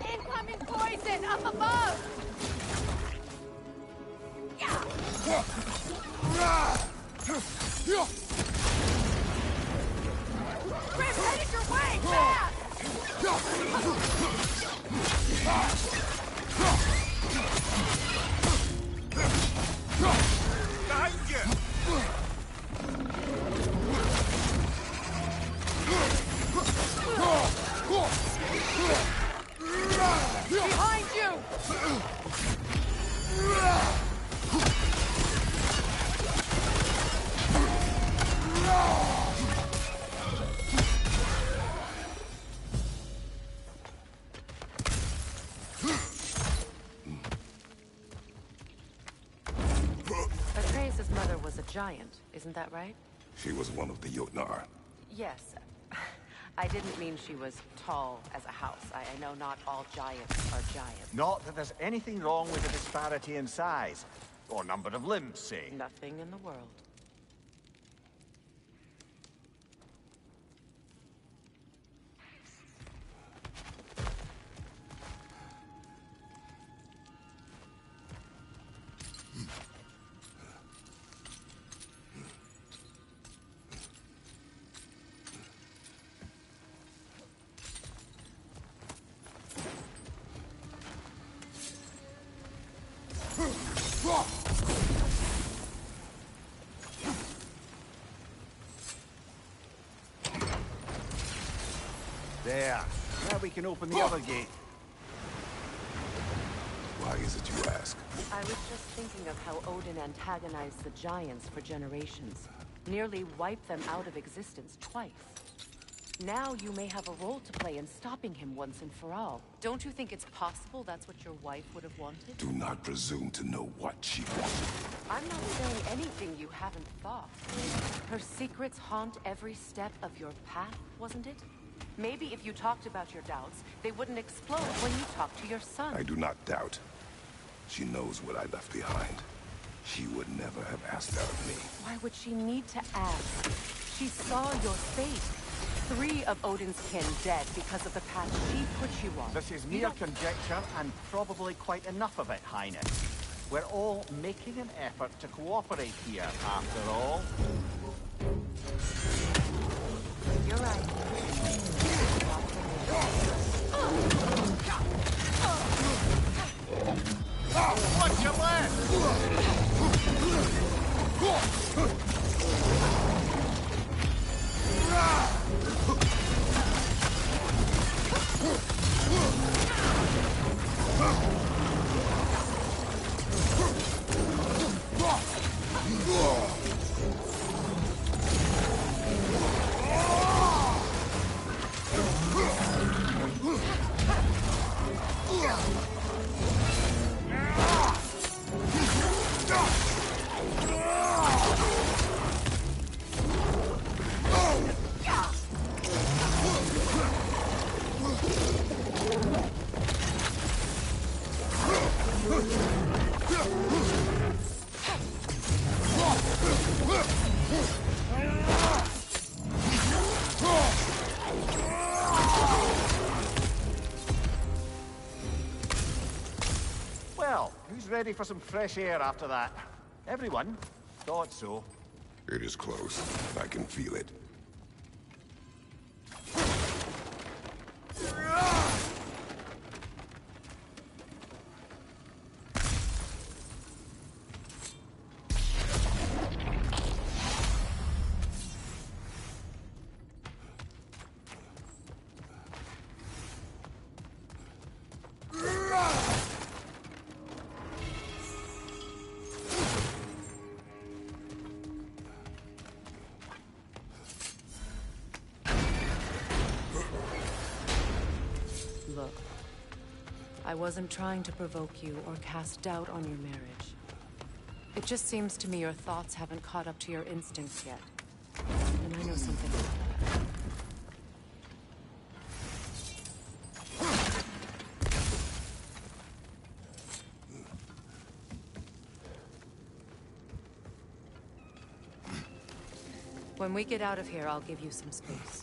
Incoming poison up above! Grim, headed your way! Fast! Behind you! Behind you! Atreus' mother was a giant, isn't that right? She was one of the Jotnar. Yes. I didn't mean she was tall as a house. I know not all giants are giants. Not that there's anything wrong with the disparity in size. Or number of limbs, say. Nothing in the world. There. Now we can open the other gate. Why is it you ask? I was just thinking of how Odin antagonized the giants for generations. Nearly wiped them out of existence twice. Now you may have a role to play in stopping him once and for all. Don't you think it's possible that's what your wife would have wanted? Do not presume to know what she wanted. I'm not saying anything you haven't thought. Her secrets haunt every step of your path, wasn't it? Maybe if you talked about your doubts, they wouldn't explode when you talked to your son. I do not doubt. She knows what I left behind. She would never have asked that of me. Why would she need to ask? She saw your fate. 3 of Odin's kin dead because of the path she put you on. This is mere conjecture, and probably quite enough of it, Highness. We're all making an effort to cooperate here, after all. You're right. Watch your left! ready for some fresh air after that. Everyone thought so. It is close. I can feel it. Look, I wasn't trying to provoke you or cast doubt on your marriage. It just seems to me your thoughts haven't caught up to your instincts yet. And I know something about that. When we get out of here, I'll give you some space.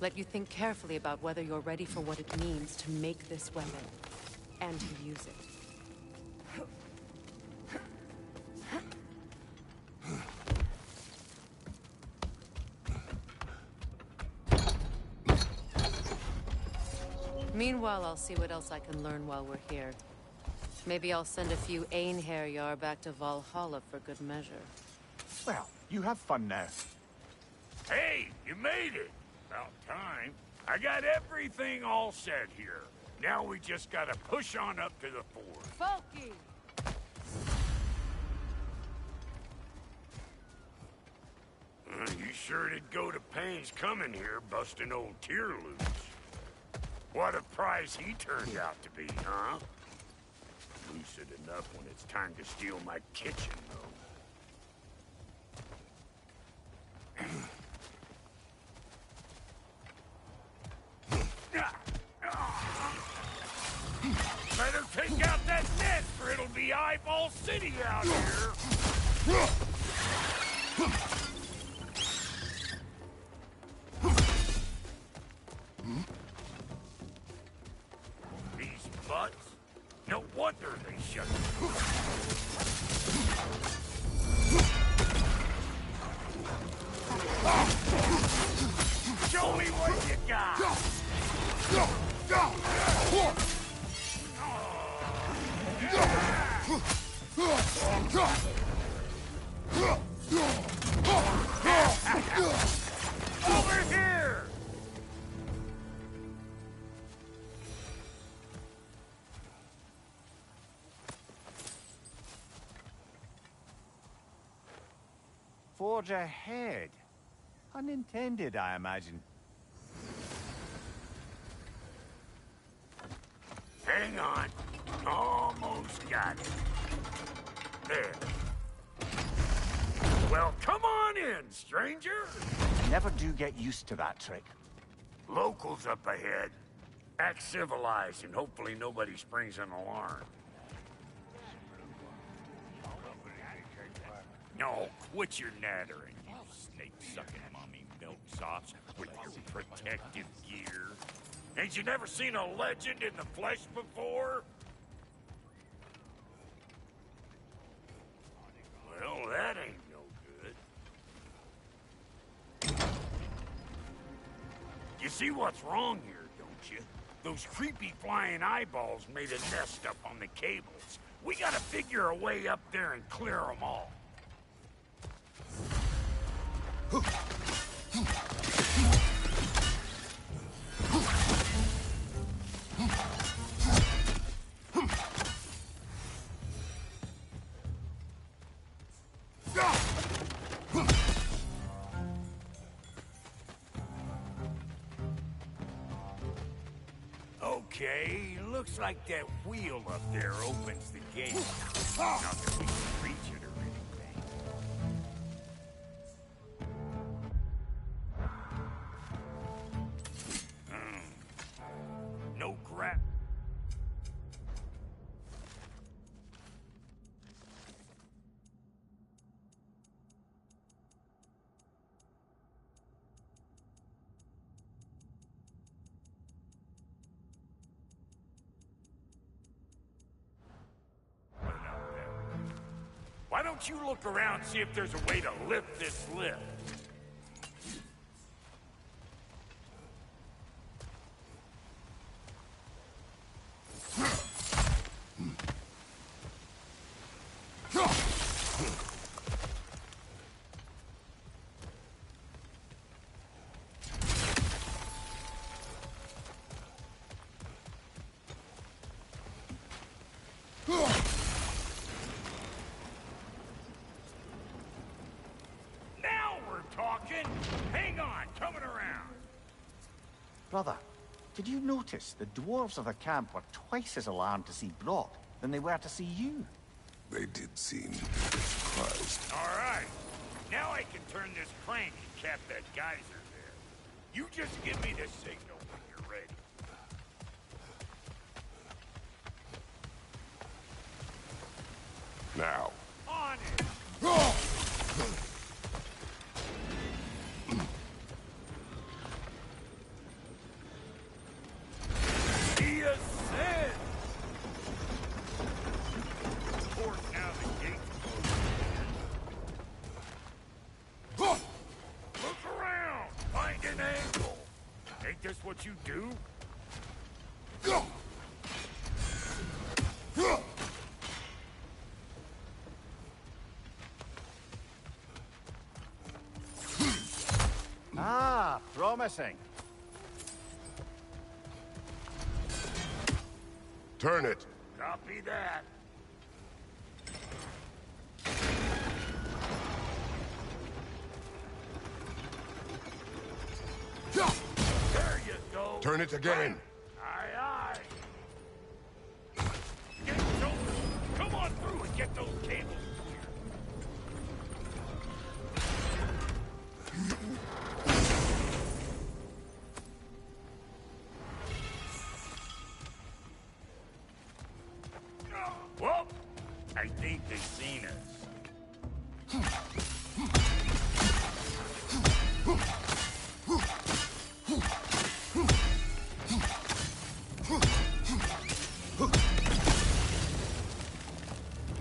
Let you think carefully about whether you're ready for what it means to make this weapon, and to use it. Meanwhile, I'll see what else I can learn while we're here. Maybe I'll send a few Einherjar back to Valhalla for good measure. Well, you have fun now. Hey, you made it! About time. I got everything all set here. Now we just gotta push on up to the fort. Folky! You sure did go to pains coming here, busting old Tyr loose. What a prize he turned out to be, huh? Lucid enough when it's time to steal my kitchen, though. Better take out that net, or it'll be Eyeball City out here. These butts? No wonder they shut me. Show me what you got! Over here! Forge ahead. Unintended, I imagine. Hang on. Almost got it. There. Well, come on in, stranger. Never do get used to that trick. Locals up ahead. Act civilized and hopefully nobody springs an alarm. No, quit your nattering, you snake-sucking mommy milksops with your protective gear. Ain't you never seen a legend in the flesh before? Well, that ain't no good. You see what's wrong here, don't you? Those creepy flying eyeballs made a nest up on the cables. We gotta figure a way up there and clear them all. Okay, looks like that wheel up there opens the gate. Not that we can reach it or anything. No crap. don't you look around and see if there's a way to lift this lift? Now we're talking. Hang on, coming around. Brother, did you notice the dwarves of the camp were twice as alarmed to see Brock than they were to see you? They did seem surprised. All right. Now I can turn this crank and cap that geyser there. You just give me the signal when you're ready. Now. On it! He ascends! Of course, now the gate's closed. Look around! Find an angle! Ain't this what you do? Ah, promising. Turn it. Copy that. There you go. Turn it again. Aye, aye. Get those. Come on through and get those cables clear. Well, I think they've seen us.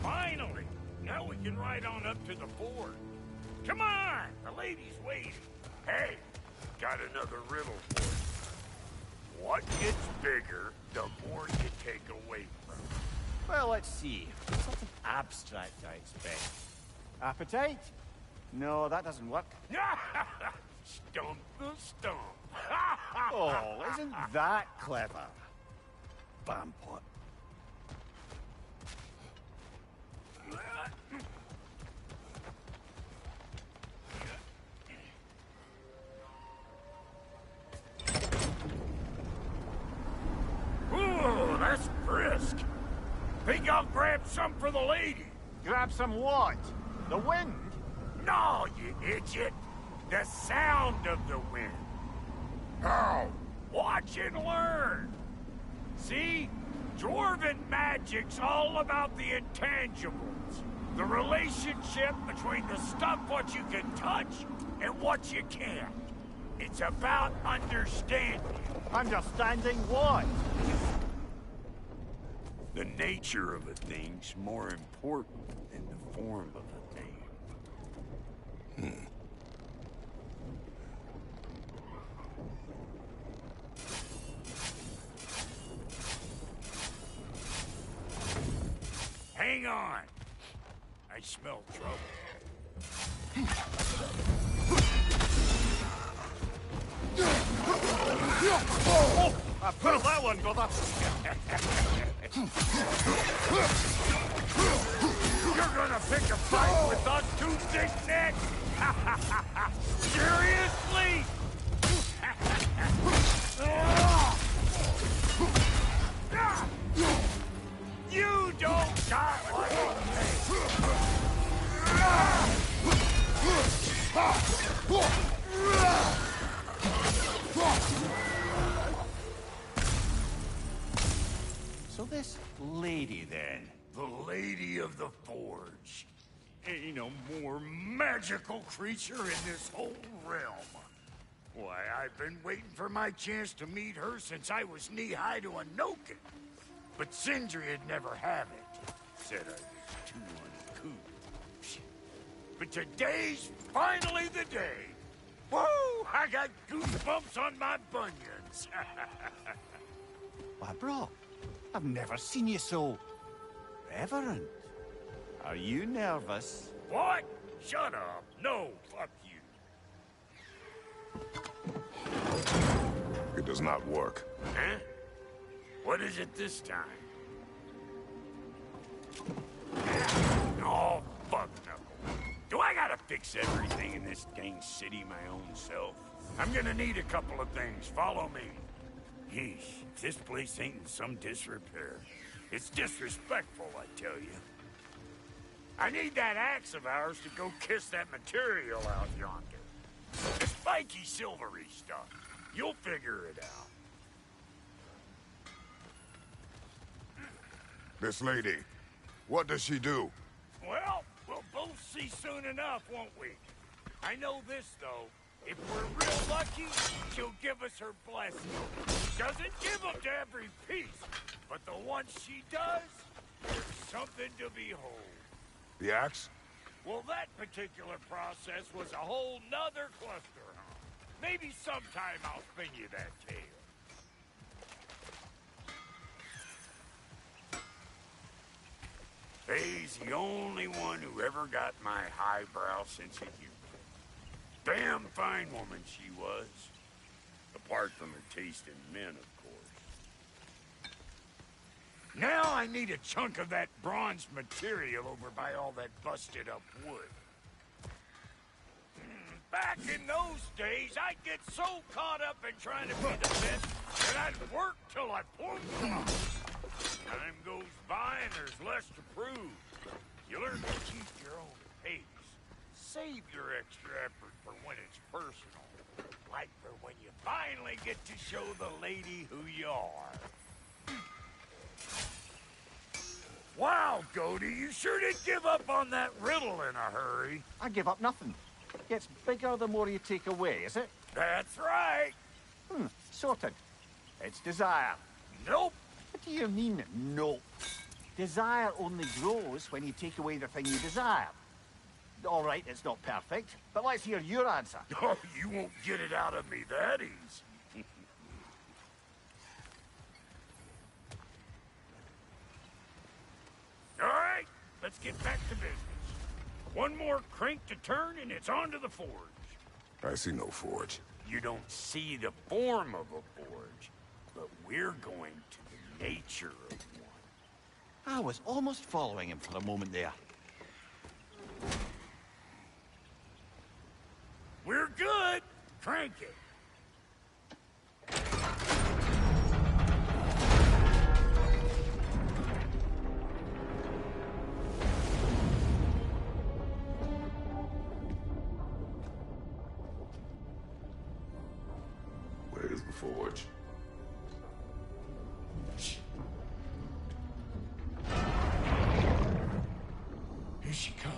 Finally! Now we can ride on up to the fort. Come on! The lady's waiting. Hey, got another riddle for you. What gets bigger, the more you take away from it. Well, let's see. Something abstract, I expect. Appetite? No, that doesn't work. Stump the stump. Oh, isn't that clever? Bampot. Ooh, that's brisk. Think I'll grab some for the lady? Grab some what? The wind? No, you idiot. The sound of the wind. How? Watch and learn. See? Dwarven magic's all about the intangibles. The relationship between the stuff what you can touch and what you can't. It's about understanding. Understanding what? The nature of a thing's more important than the form of a thing. Hang on. I smell trouble. Oh, I felt that one, brother. You're gonna pick a fight with us two big necks? Seriously? You don't got what it So this lady, then? The Lady of the Forge. Ain't a more magical creature in this whole realm. Why, I've been waiting for my chance to meet her since I was knee-high to a Noken. But Sindri'd never have it. Said I was too uncouth. but today's finally the day. Woo! I got goosebumps on my bunions. Why, bro, I've never seen you so... reverent. Are you nervous? What? Shut up. No, fuck you. It does not work. Huh? What is it this time? Oh, fuck no. Do I gotta fix everything in this dang city my own self? I'm gonna need a couple of things. Follow me. Yeesh, if this place ain't in some disrepair. It's disrespectful, I tell you. I need that axe of ours to go kiss that material out yonder. The spiky, silvery stuff. You'll figure it out. This lady, what does she do? Well, we'll both see soon enough, won't we? I know this, though. If we're real lucky, she'll give us her blessing. Doesn't give them to every piece, but the ones she does, there's something to behold. The axe? Well, that particular process was a whole nother cluster, huh? Maybe sometime I'll spin you that tale. Faye's the only one who ever got my highbrow sense of humor. Damn fine woman she was. Apart from her taste in men, of course. Now I need a chunk of that bronze material over by all that busted up wood. Back in those days, I'd get so caught up in trying to be the best that I'd work till I plunked off. Time goes by and there's less to prove. You learn to keep your own pace. Save your extra effort for when it's personal. Like for when you finally get to show the lady who you are. Wow, Goldie, you sure did give up on that riddle in a hurry. I give up nothing. Gets bigger the more you take away, is it? That's right. Sorted. It's desire. Nope. What do you mean, no? Desire only grows when you take away the thing you desire. All right, it's not perfect, but let's hear your answer. Oh, you won't get it out of me that easy. All right, let's get back to business. One more crank to turn and it's on to the forge. I see no forge. You don't see the form of a forge, but we're going to the nature of one. I was almost following him for a moment there. We're good. Crank it. Where's the forge? Here she comes.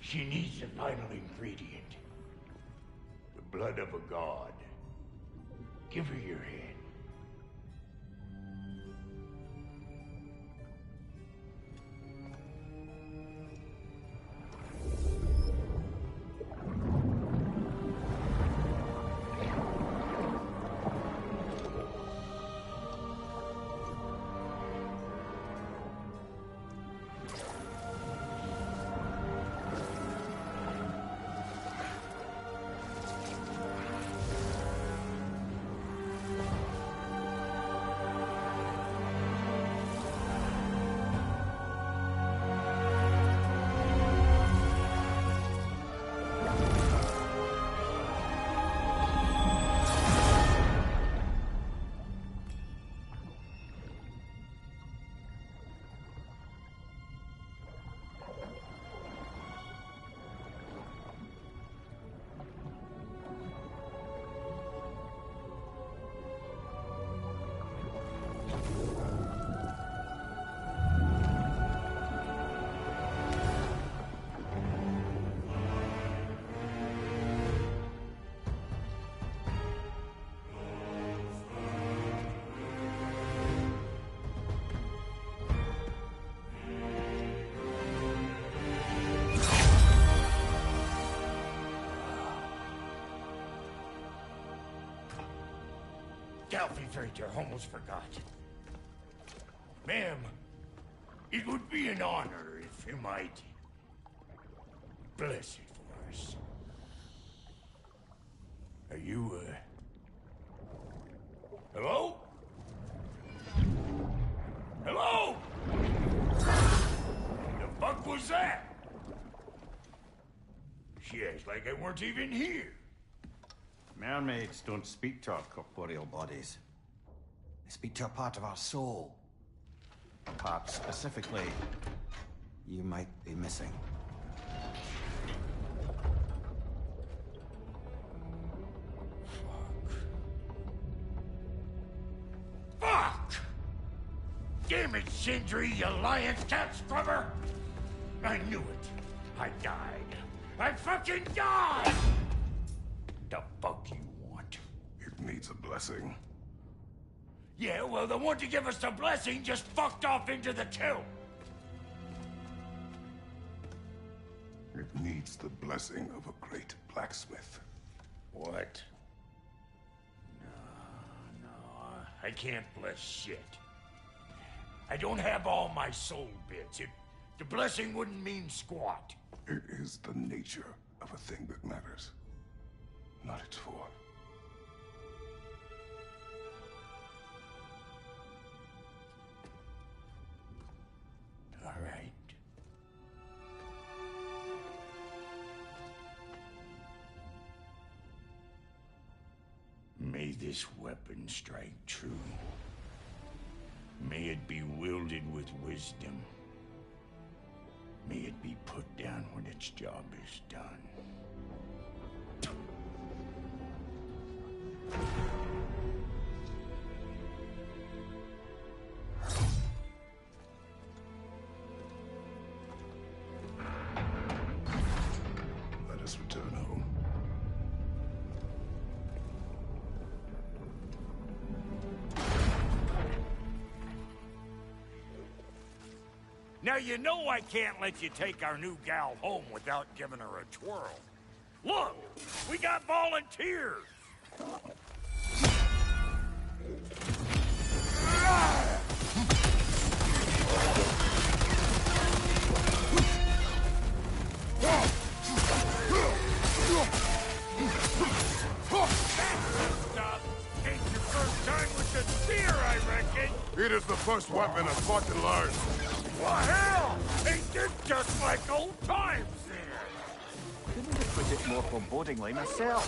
She needs the final ingredient. The blood of a god. Give her your hand. selfie feature, almost forgot. Ma'am, it would be an honor if you might bless it for us. Are you, hello? Hello? The fuck was that? She acts like I weren't even here. Mermaids don't speak to our corporeal bodies. They speak to a part of our soul. A part specifically you might be missing. Fuck! Damn it, Sindri, you lion cat scrubber! I knew it. I died. I fucking died! The fuck you want? It needs a blessing. Yeah, well, the one to give us the blessing just fucked off into the tomb. It needs the blessing of a great blacksmith. What? No, I can't bless shit. I don't have all my soul bits. The blessing wouldn't mean squat. It is the nature of a thing that matters, not its form. All right. May this weapon strike true. May it be wielded with wisdom. May it be put down when its job is done. Let us return home. Now you know I can't let you take our new gal home without giving her a twirl. Look, we got volunteers. Ain't your first time with the spear, I reckon. It is the first weapon I've fought to learn. Well, hell! Ain't this just like old times there? Couldn't have put it more forebodingly myself.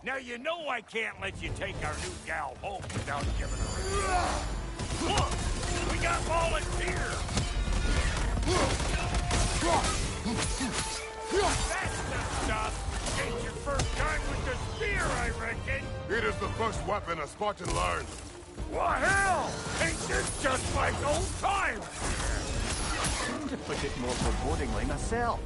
Now you know I can't let you take our new gal home without giving her a shot. Look! We got volunteers! That's the stuff! Ain't your first time with the spear, I reckon! It is the first weapon a Spartan learned. What hell? Ain't this just like old times? To put it more forebodingly myself.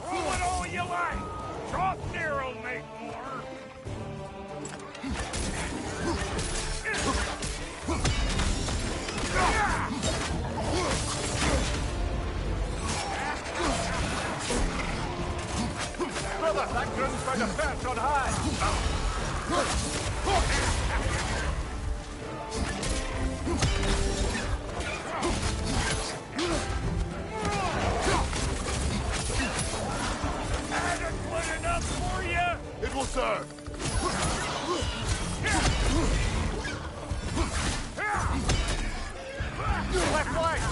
Throw it all you like! Drop near'll make more! Brother, that grund's found a perch on high. Adequate enough for you? It will serve. Left flank.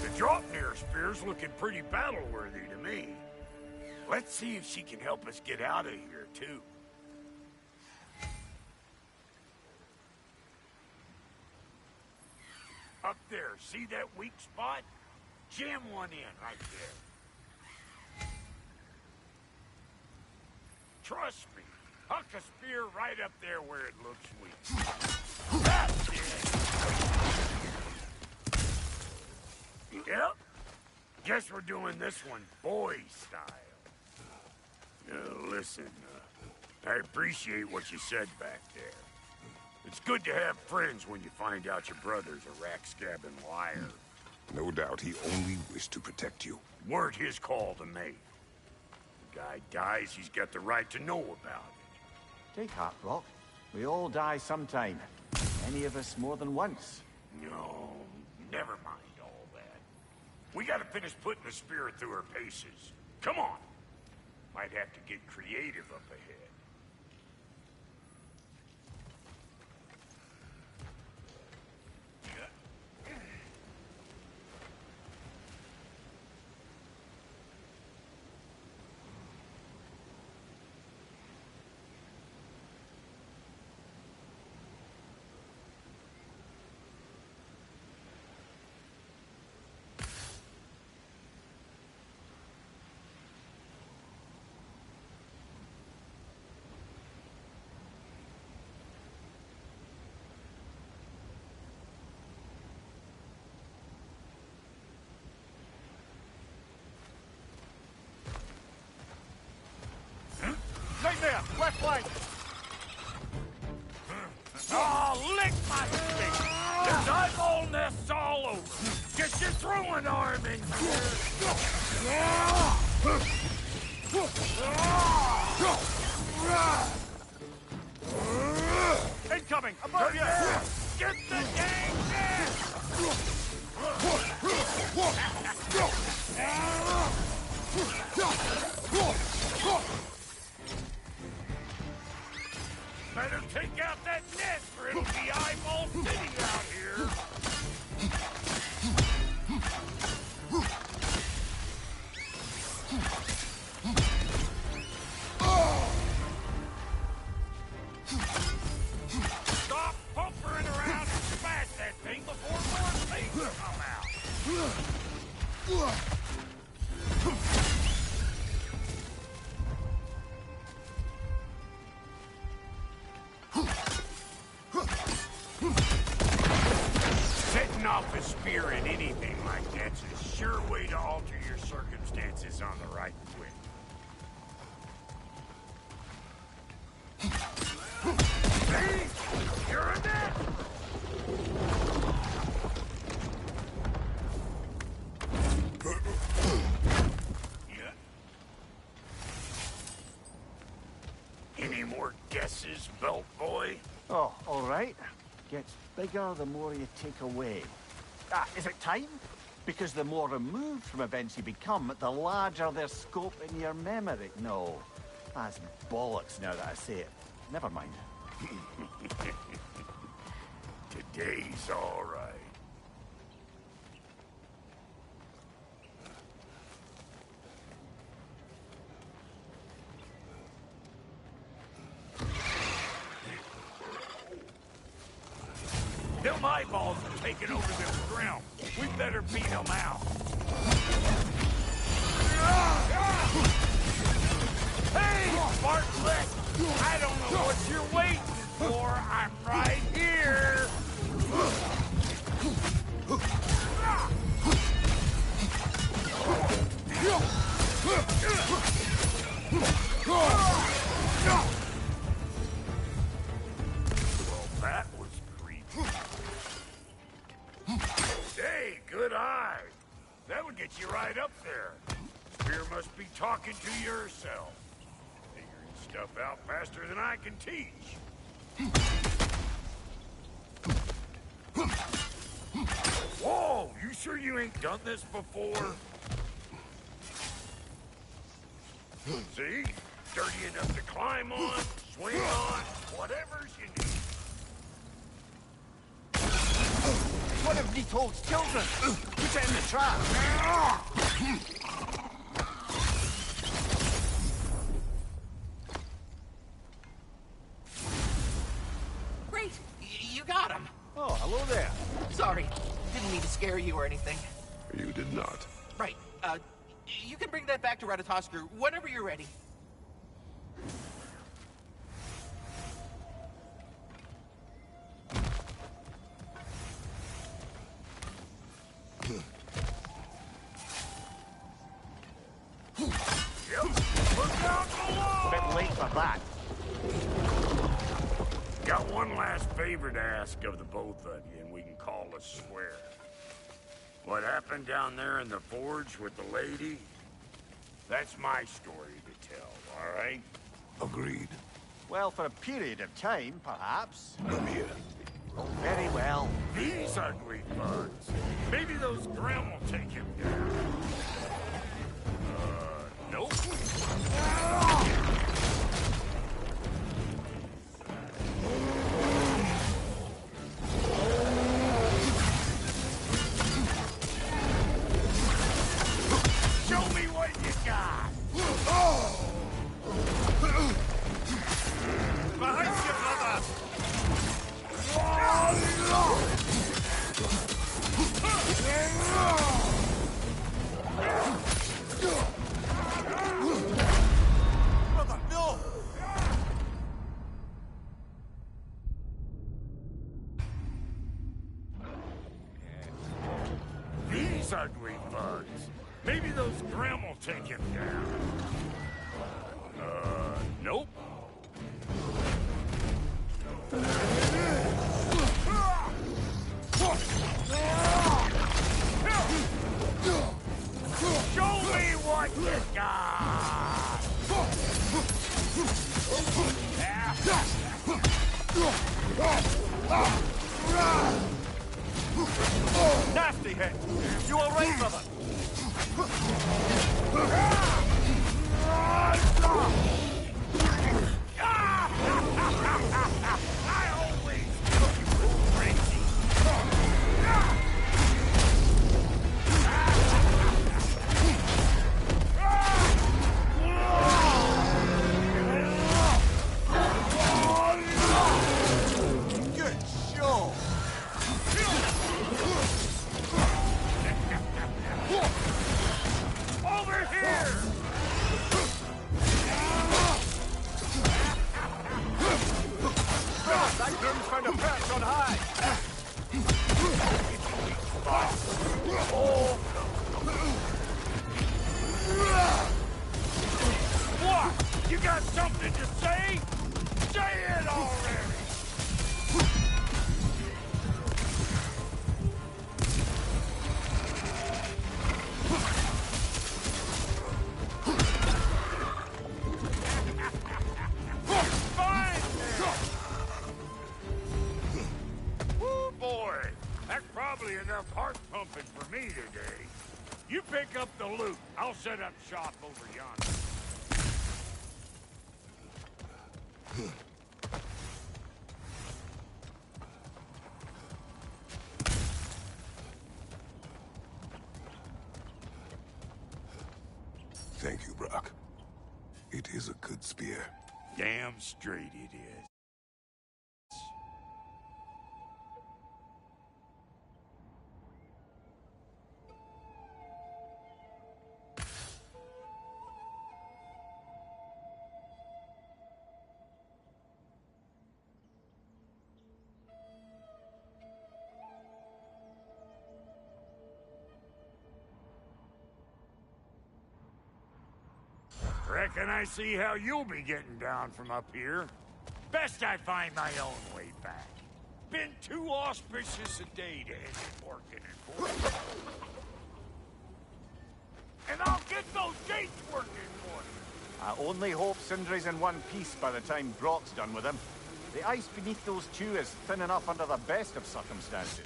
The Draupnir spear's looking pretty battle-worthy to me. Let's see if she can help us get out of here, too. Up there, see that weak spot? Jam one in right there. Trust me, huck a spear right up there where it looks weak. That's it! Yep. Guess we're doing this one boy style. Listen, I appreciate what you said back there. It's good to have friends when you find out your brother's a rack-scabbing liar. No doubt he only wished to protect you. Weren't his call to make. The guy dies, he's got the right to know about it. Take heart, Rock. We all die sometime. Many of us more than once. No, never mind all that. We gotta finish putting the spirit through her paces. Come on. Might have to get creative up ahead. Right there, left flank. Oh, lick my feet! There's eyeball nests all over. Get your throwing arm in here. Incoming, above you. Get the dang Better take out that nest or it'll be eyeball city out here. Stop pumpering around and smash that thing before more things come out. Setting off a spear in anything like that's a sure way to alter your circumstances on the right quick. See? You're a net! your guesses, belt boy? Oh, all right. Gets bigger the more you take away. Ah, is it time? Because the more removed from events you become, the larger their scope in your memory. No, that's bollocks now that I say it. Never mind. Today's all right. Them eyeballs are taking over this ground. We better beat them out. Hey, Bartlett! I don't know what you're waiting for. I'm right here. Well, that was creepy. Hey, good eye. That would get you right up there. Spear must be talking to yourself. Figuring stuff out faster than I can teach. Whoa, you sure you ain't done this before? See? Dirty enough to climb on, swing on, whatever's you need. One of Nitold's children! Put it in the trap! Great! You got him! Oh, hello there. Sorry, didn't mean to scare you or anything. You did not. Right, you can bring that back to Ratatoskr whenever you're ready. Yep, look out below! A bit late for that. Got one last favor to ask of the both of you, and we can call a square. What happened down there in the forge with the lady? That's my story to tell, all right? Agreed. Well, for a period of time, perhaps. I'm here. Oh, very well. These ugly bugs. Maybe those Grimm will take him down. Nope. Show me what you got. Behind you, brother. Brother, no! These ugly bugs. Maybe those Grimm will take him down. Nope. Show me what you got! Nasty hit! You all right, brother? I always knew you were crazy. Good show! Over here! That groom's found a perch on high! What? You got something to say? Say it already! Fine! up the loot. I'll set up shop over yonder. Thank you, Brock. It is a good spear. Damn straight it is. Reckon I see how you'll be getting down from up here. Best I find my own way back. Been too auspicious a day to end it working and forking. And I'll get those gates working for you. I only hope Sindri's in one piece by the time Brock's done with him. The ice beneath those two is thin enough under the best of circumstances.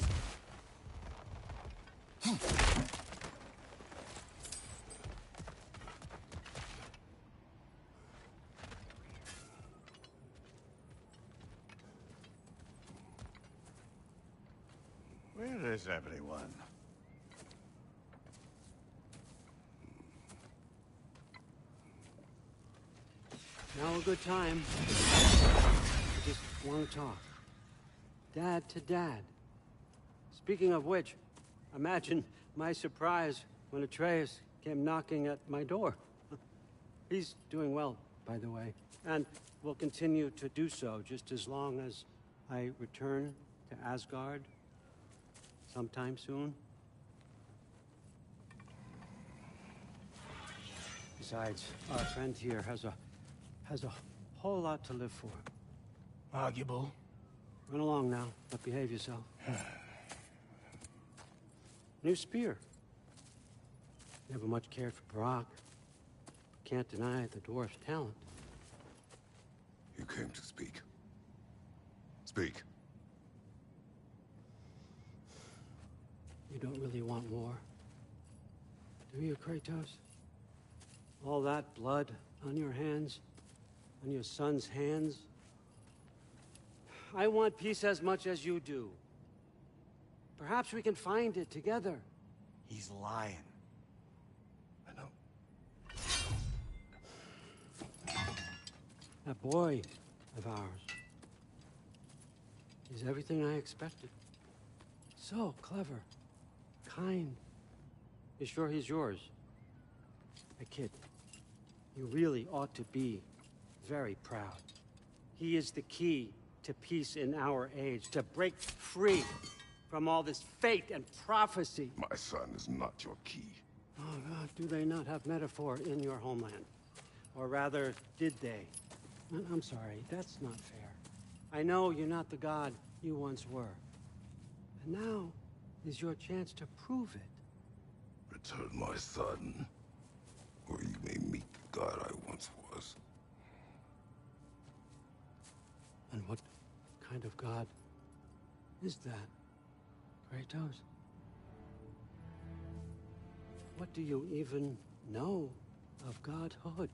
Where is everyone? Now a good time. I just want to talk. Dad to Dad. Speaking of which, imagine my surprise when Atreus came knocking at my door. He's doing well, by the way, and will continue to do so just as long as I return to Asgard sometime soon. Besides, our friend here has a whole lot to live for. Arguable. Run along now, but behave yourself. New spear. Never much cared for Brock. Can't deny the dwarf's talent. You came to speak. Speak. You don't really want war, do you, Kratos? All that blood on your hands, on your son's hands. I want peace as much as you do. Perhaps we can find it together. He's lying. I know. That boy of ours. He's everything I expected. So clever. Kind. You sure he's yours? Hey, kid, you really ought to be very proud. He is the key to peace in our age, to break free from all this fate and prophecy. My son is not your key. Oh, God, do they not have metaphor in your homeland? Or rather, did they? I'm sorry, that's not fair. I know you're not the god you once were. And now is your chance to prove it. Return my son, or you may meet the god I once was. And what kind of god is that, Kratos? What do you even know of godhood?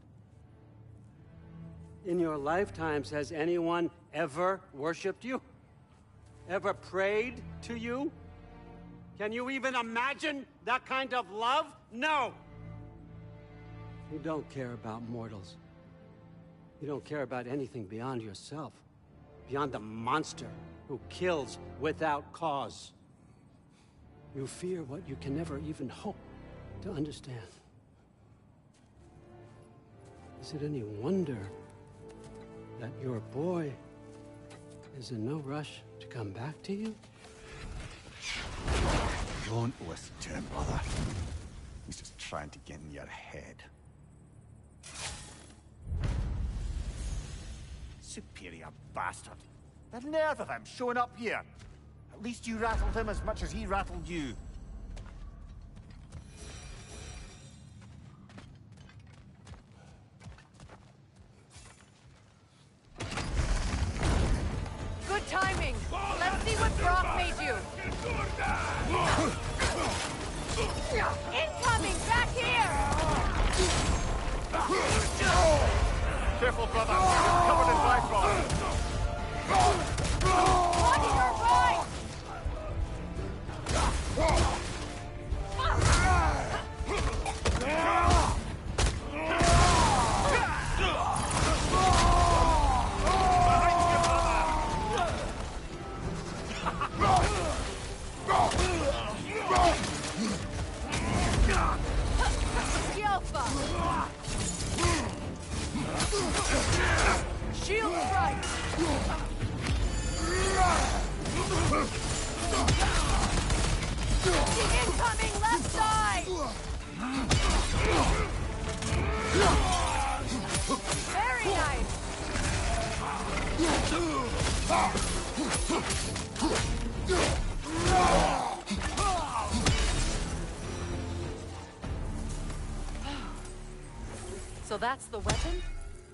In your lifetimes, has anyone ever worshipped you? Ever prayed to you? Can you even imagine that kind of love? No! You don't care about mortals. You don't care about anything beyond yourself. Beyond the monster who kills without cause. You fear what you can never even hope to understand. Is it any wonder that your boy is in no rush to come back to you? Don't listen to him, brother. He's just trying to get in your head. Superior bastard. The nerve of him showing up here. At least you rattled him as much as he rattled you. Good timing. Let's see what Brock made you. Incoming! Back Careful, brother. You're covered in Bifrost. On your right! Shield strike! Incoming left side! Very nice! So that's the weapon?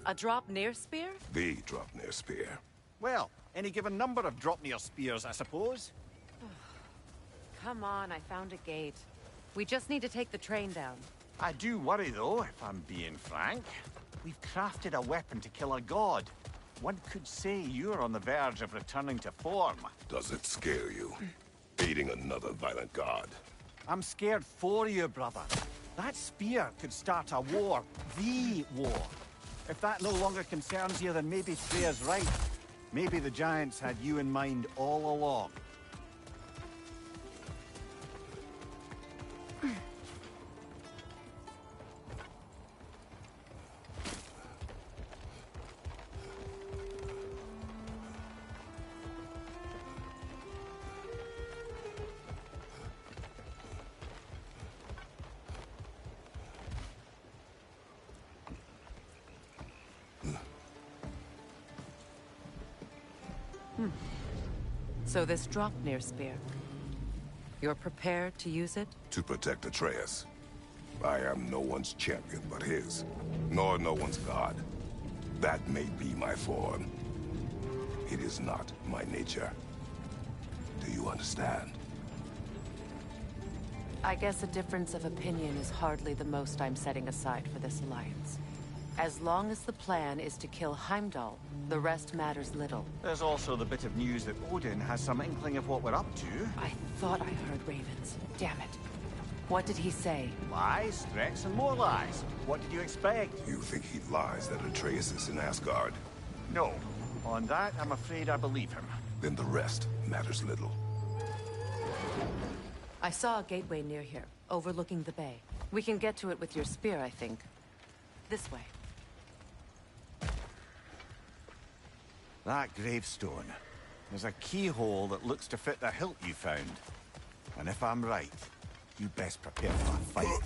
A drop near spear? The drop near spear. Well, any given number of drop-near spears, I suppose. Come on, I found a gate. We just need to take the train down. I do worry, though, if I'm being frank. We've crafted a weapon to kill a god. One could say you're on the verge of returning to form. Does it scare you? Aiding another violent god. I'm scared for you, brother. That spear could start a war. The war. If that no longer concerns you, then maybe Freya's right. Maybe the Giants had you in mind all along. So this drop-near spear. You're prepared to use it? To protect Atreus. I am no one's champion but his, nor no one's god. That may be my form. It is not my nature. Do you understand? I guess a difference of opinion is hardly the most I'm setting aside for this alliance. As long as the plan is to kill Heimdall, the rest matters little. There's also the bit of news that Odin has some inkling of what we're up to. I thought I heard ravens. Damn it. What did he say? Lies, threats, and more lies. What did you expect? You think he lies that Atreus is in Asgard? No. On that, I'm afraid I believe him. Then the rest matters little. I saw a gateway near here, overlooking the bay. We can get to it with your spear, I think. This way. That gravestone. There's a keyhole that looks to fit the hilt you found. And if I'm right, you best prepare for a fight.